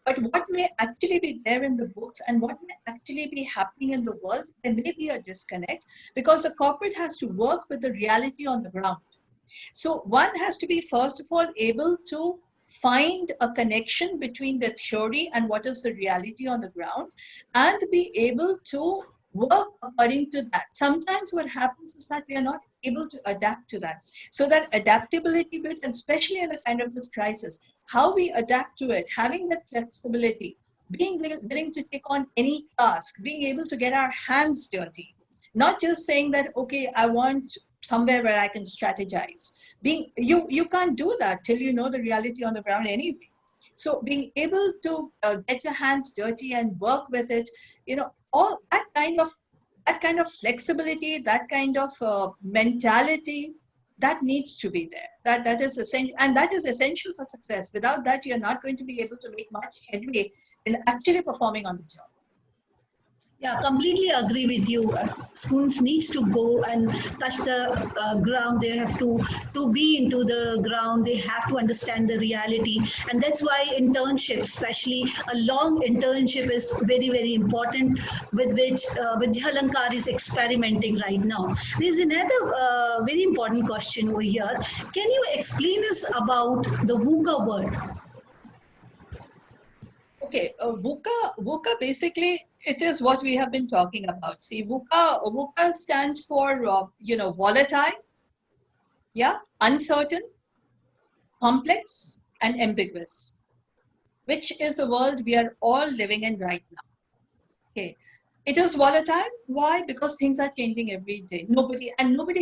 But what may actually be there in the books and what may actually be happening in the world, there may be a disconnect, because the corporate has to work with the reality on the ground. So one has to be, first of all, able to find a connection between the theory and what is the reality on the ground, and be able to work according to that. Sometimes what happens is that we are not able to adapt to that. So that adaptability bit, and especially in a kind of this crisis, how we adapt to it, having that flexibility, being willing to take on any task, being able to get our hands dirty, not just saying that, okay, I want somewhere where I can strategize. You can't do that till you know the reality on the ground anyway. So being able to get your hands dirty and work with it, all that kind of flexibility, that kind of mentality, that needs to be there. That is essential, and that is essential for success. Without that, you're not going to be able to make much headway in actually performing on the job. Yeah, completely agree with you. Students needs to go and touch the ground. They have to be into the ground. They have to understand the reality, and that's why internship, especially a long internship, is very, very important. With which Vidyaalankar is experimenting right now. There's another very important question over here. Can you explain us about the VUCA word? Okay, VUCA basically, it is what we have been talking about. See, VUCA stands for, volatile, yeah, uncertain, complex, and ambiguous, which is the world we are all living in right now. Okay, it is volatile. Why? Because things are changing every day. Nobody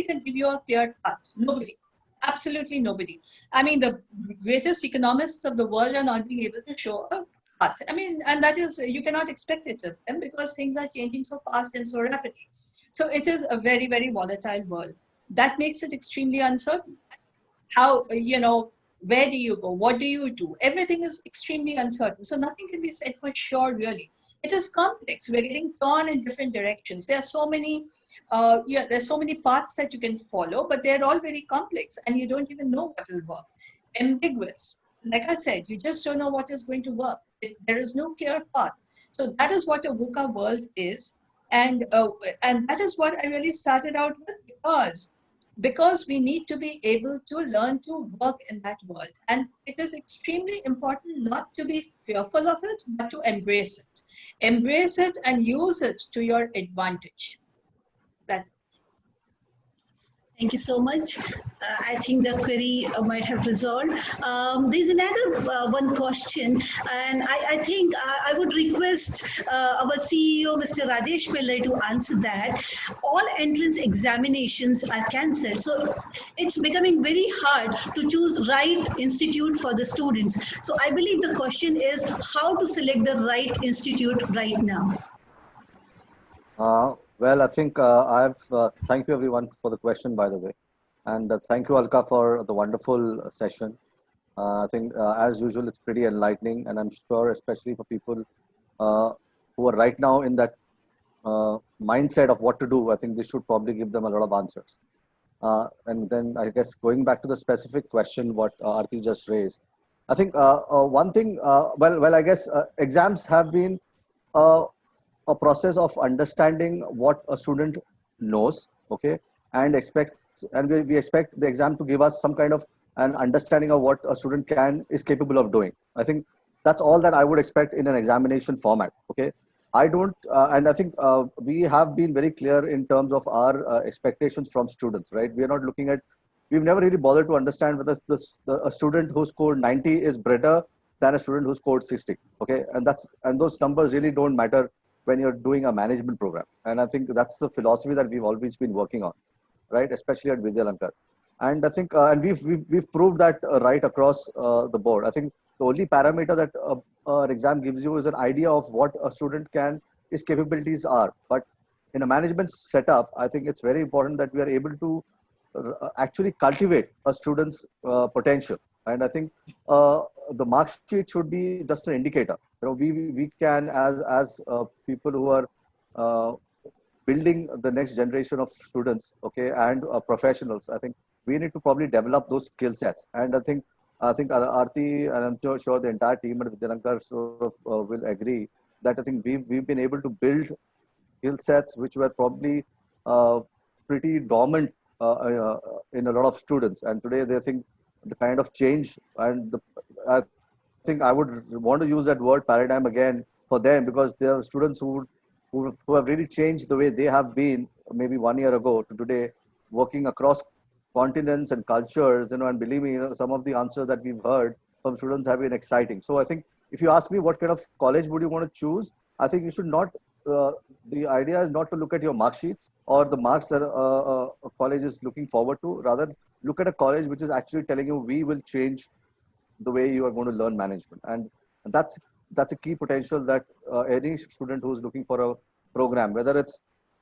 can give you a clear cut. Nobody, absolutely nobody. I mean, the greatest economists of the world are not being able to show a path. I mean, and that is, you cannot expect it of them, because things are changing so fast and so rapidly. So it is a very, very volatile world. That makes it extremely uncertain. How, where do you go? What do you do? Everything is extremely uncertain. So nothing can be said for sure, really. It is complex. We're getting torn in different directions. There are so many, there's so many paths that you can follow, but they're all very complex, and you don't even know what will work. Ambiguous. Like I said, you just don't know what is going to work. There is no clear path. So that is what a VUCA world is. And that is what I really started out with, because we need to be able to learn to work in that world. And it is extremely important not to be fearful of it, but to embrace it. Embrace it and use it to your advantage. Thank you so much. I think the query might have resolved. There's another one question, and I think I would request our CEO, Mr. Rajesh Pillai, to answer that. All entrance examinations are cancelled, so it's becoming very hard to choose right institute for the students. So I believe the question is how to select the right institute right now. Well, I think thank you everyone for the question, by the way. And thank you, Alka, for the wonderful session. I think, as usual, it's pretty enlightening. And I'm sure, especially for people uh, who are right now in that mindset of what to do, I think this should probably give them a lot of answers. And then I guess going back to the specific question, what Aarti just raised, I think one thing, I guess exams have been uh, a process of understanding what a student knows, okay, and expects, and we expect the exam to give us some kind of an understanding of what a student is capable of doing. I think that's all that I would expect in an examination format, okay. I don't, and I think we have been very clear in terms of our expectations from students, right? We are not looking at, we've never really bothered to understand whether a student who scored 90 is better than a student who scored 60, okay? And those numbers really don't matter when you're doing a management program. And I think that's the philosophy that we've always been working on, right? Especially at Vidyalankar. And I think, and we've proved that right across the board. I think the only parameter that an exam gives you is an idea of what a student his capabilities are. But in a management setup, I think it's very important that we are able to actually cultivate a student's potential. And I think the mark sheet should be just an indicator. You know, we can, as people who are building the next generation of students, okay, and professionals, I think we need to probably develop those skill sets. And I think Aarti, and I'm sure the entire team at Vidyalankar sort of will agree that I think we've been able to build skill sets which were probably pretty dormant in a lot of students. And today they think the kind of change and I think I would want to use that word paradigm again for them, because there are students who have really changed the way they have been maybe 1 year ago to today, working across continents and cultures, you know, and believe me, you know, some of the answers that we've heard from students have been exciting. So I think if you ask me what kind of college would you want to choose, I think you should not, the idea is not to look at your mark sheets or the marks that a college is looking forward to. Rather, look at a college which is actually telling you, we will change the way you are going to learn management. And that's a key potential that any student who's looking for a program, whether it's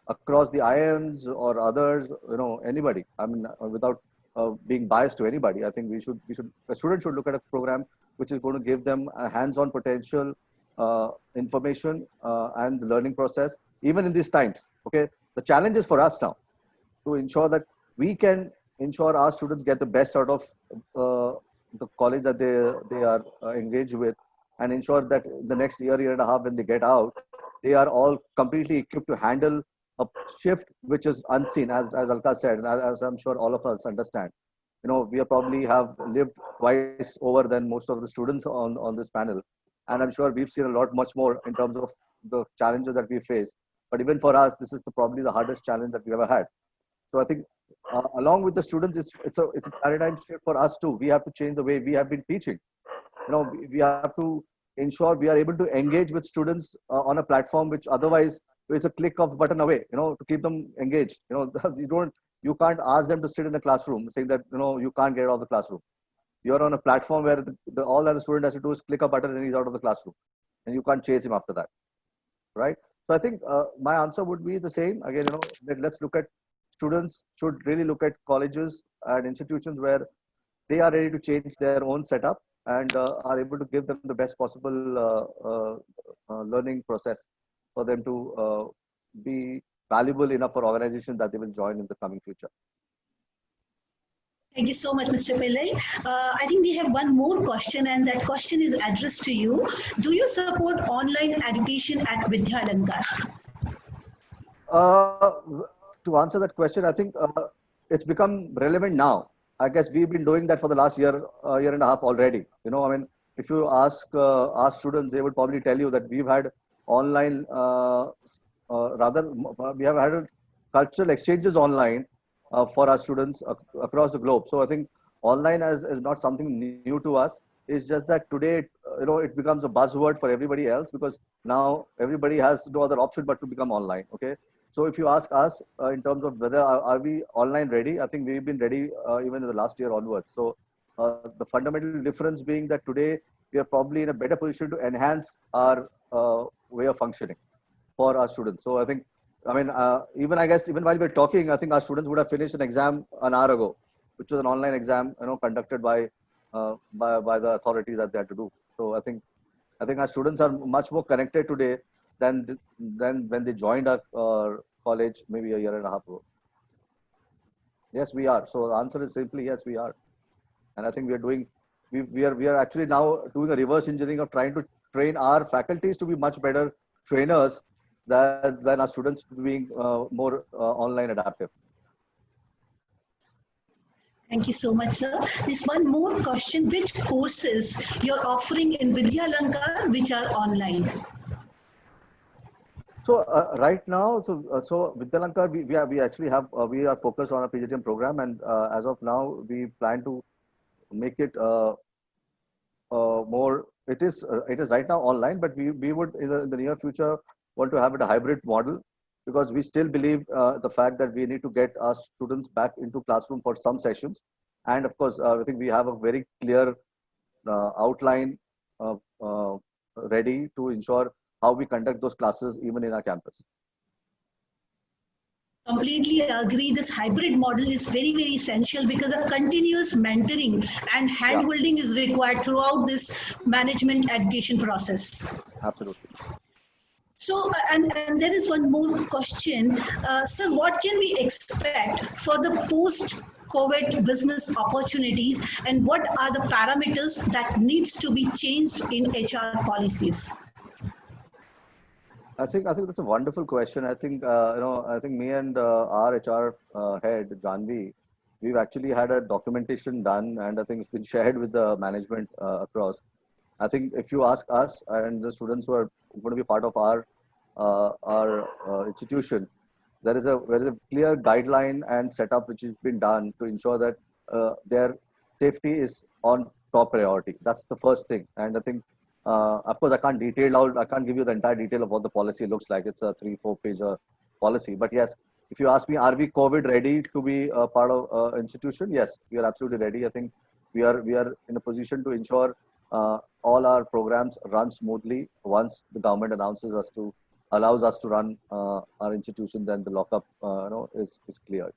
across the IIMs or others, you know, anybody, I mean, without being biased to anybody, I think a student should look at a program which is going to give them a hands-on potential, information, and the learning process, even in these times, okay? The challenge is for us now to ensure that we can ensure our students get the best out of the college that they are engaged with, and ensure that the next year and a half when they get out, they are all completely equipped to handle a shift which is unseen, as Alka said, and as I'm sure all of us understand. You know, we probably have lived twice over than most of the students on this panel. And I'm sure we've seen a lot much more in terms of the challenges that we face. But even for us, this is probably the hardest challenge that we've ever had. So I think along with the students, it's a paradigm shift for us too. We have to change the way we have been teaching. You know, we have to ensure we are able to engage with students on a platform which otherwise is a click of button away, you know, to keep them engaged. You know, you can't ask them to sit in a classroom saying that, you know, you can't get out of the classroom. You're on a platform where all that a student has to do is click a button and he's out of the classroom, and you can't chase him after that, right? So I think my answer would be the same. Again, you know, that let's look at students should really look at colleges and institutions where they are ready to change their own setup and are able to give them the best possible learning process for them to be valuable enough for organizations that they will join in the coming future. Thank you so much, Mr. Pillai. I think we have one more question, and that question is addressed to you. Do you support online education at Vidyalankar? To answer that question, I think it's become relevant now. I guess we've been doing that for the last year and a half already. You know, I mean, if you ask students, they would probably tell you that we've had online, we have had cultural exchanges online for our students across the globe. So I think online is not something new to us. It's just that today, it becomes a buzzword for everybody else, because now everybody has no other option but to become online. Okay. So if you ask us in terms of whether are we online ready, I think we've been ready even in the last year onwards. So the fundamental difference being that today we are probably in a better position to enhance our way of functioning for our students. So I think, even I guess, even while we're talking, I think our students would have finished an exam an hour ago, which was an online exam, conducted by the authorities that they had to do. So I think our students are much more connected today than when they joined our college maybe a year and a half ago. Yes, we are. So the answer is simply yes, we are. And I think we are actually now doing a reverse engineering of trying to train our faculties to be much better trainers than our students being more online adaptive. Thank you so much, sir. This one more question: which courses you're offering in Vidya Lankar which are online? So right now, so Vidya Lankar, we actually have we are focused on a PGTM program, and as of now, we plan to make it more. It is right now online, but we would in the near future want to have it a hybrid model, because we still believe the fact that we need to get our students back into classroom for some sessions, and of course I think we have a very clear outline ready to ensure how we conduct those classes even in our campus. Completely agree. This hybrid model is very, very essential, because a continuous mentoring and hand-holding is required throughout this management education process. Absolutely. So, and there is one more question. Sir, what can we expect for the post-COVID business opportunities, and what are the parameters that needs to be changed in HR policies? I think that's a wonderful question. I think I think me and our HR head Janvi, we've actually had a documentation done, and I think it's been shared with the management across. I think if you ask us and the students who are going to be part of our institution, there is a clear guideline and setup which has been done to ensure that their safety is on top priority. That's the first thing, and I think. Of course, I can't give you the entire detail of what the policy looks like. It's a 3-4 page policy. But yes, if you ask me, are we COVID ready to be a part of institution? Yes, we are absolutely ready. I think we are in a position to ensure all our programs run smoothly once the government allows us to run our institution. Then the lockup is cleared.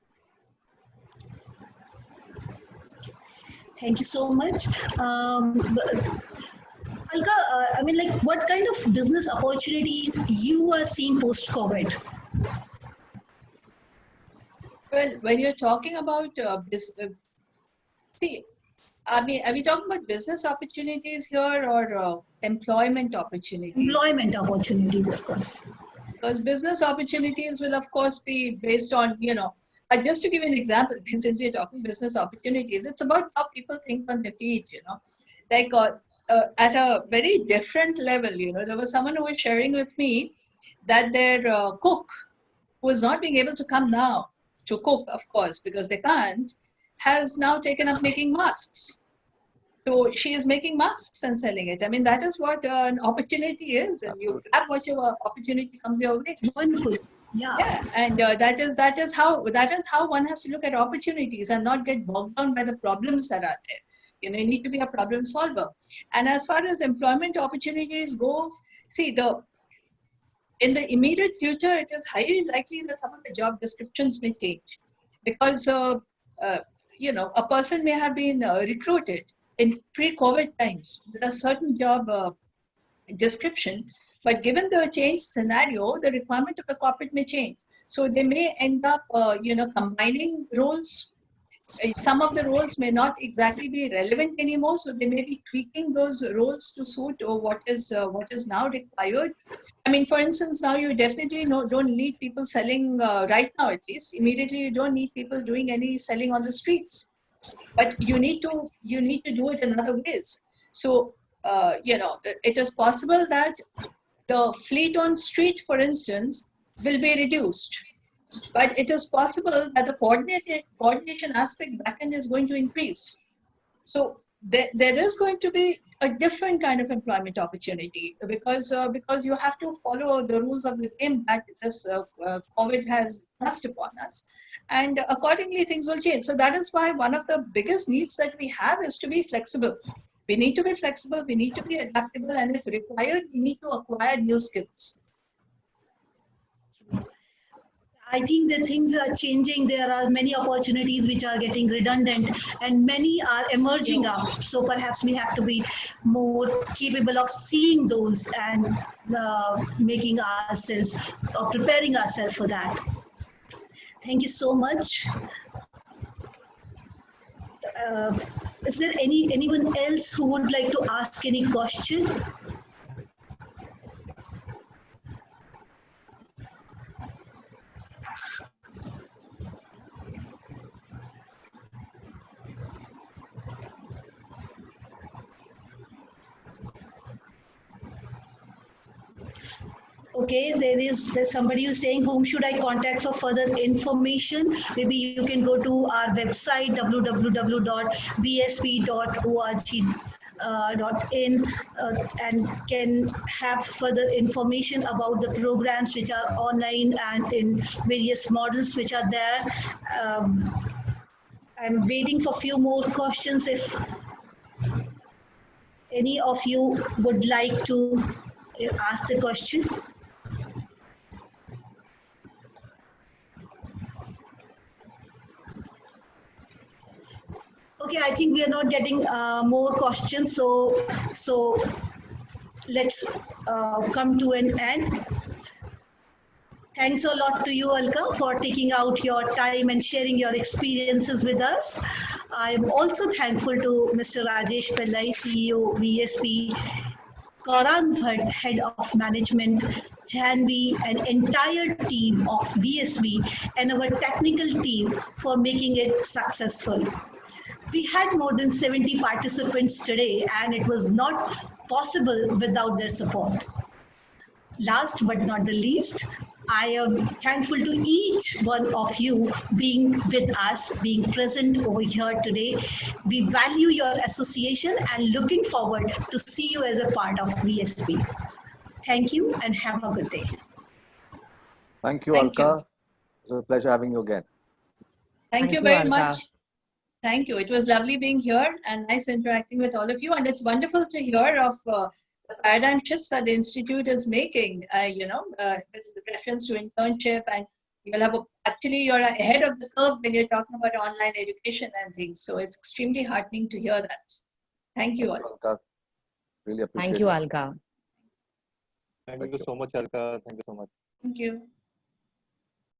Thank you so much. Alka, what kind of business opportunities you are seeing post-COVID? Well, when you're talking about business, are we talking about business opportunities here, or employment opportunities? Employment opportunities, of course. Because business opportunities will, of course, be based on, just to give you an example, since we're talking business opportunities, it's about how people think on their feet, like at a very different level. There was someone who was sharing with me that their cook, who is not being able to come now to cook, of course, because they can't, has now taken up making masks. So she is making masks and selling it. I mean, that is what an opportunity is, and you have whatever opportunity comes your way. Wonderful. Yeah. And that is how one has to look at opportunities and not get bogged down by the problems that are there. You need to be a problem solver. And as far as employment opportunities go, in the immediate future, it is highly likely that some of the job descriptions may change, because a person may have been recruited in pre-COVID times with a certain job description, but given the changed scenario, the requirement of the corporate may change. So they may end up, combining roles. Some of the roles may not exactly be relevant anymore, so they may be tweaking those roles to suit or what is now required. I mean, for instance, now you definitely don't need people selling right now, at least immediately. You don't need people doing any selling on the streets, but you need to do it in other ways. So it is possible that the fleet on street, for instance, will be reduced. But it is possible that the coordination aspect backend is going to increase. So there is going to be a different kind of employment opportunity because you have to follow the rules of the game that this COVID has thrust upon us. And accordingly, things will change. So that is why one of the biggest needs that we have is to be flexible. We need to be flexible, we need to be adaptable, and if required, we need to acquire new skills. I think that things are changing. There are many opportunities which are getting redundant and many are emerging up. So perhaps we have to be more capable of seeing those and making ourselves or preparing ourselves for that. Thank you so much. Is there anyone else who would like to ask any question? Okay, there's somebody who's saying, whom should I contact for further information? Maybe you can go to our website www.vsb.org.in and can have further information about the programs which are online and in various models which are there. I'm waiting for a few more questions if any of you would like to ask the question. Okay, I think we are not getting more questions, so let's come to an end. Thanks a lot to you, Alka, for taking out your time and sharing your experiences with us. I'm also thankful to Mr. Rajesh Pillai, CEO, VSB, Karan Bhatt, Head of Management, Janvi, an entire team of VSB, and our technical team for making it successful. We had more than 70 participants today, and it was not possible without their support. Last but not the least, I am thankful to each one of you being with us, being present over here today. We value your association and looking forward to see you as a part of VSB. Thank you and have a good day. Thank you, Alka. It was a pleasure having you again. Thank you very much. Thank you. It was lovely being here and nice interacting with all of you. And it's wonderful to hear of the paradigm shifts that the Institute is making, with reference to internship. And you'll have actually, you're ahead of the curve when you're talking about online education and things. So it's extremely heartening to hear that. Thank you all. Alka. Really appreciate it. Thank you, Alka. Thank you so much, Alka. Thank you so much. Thank you.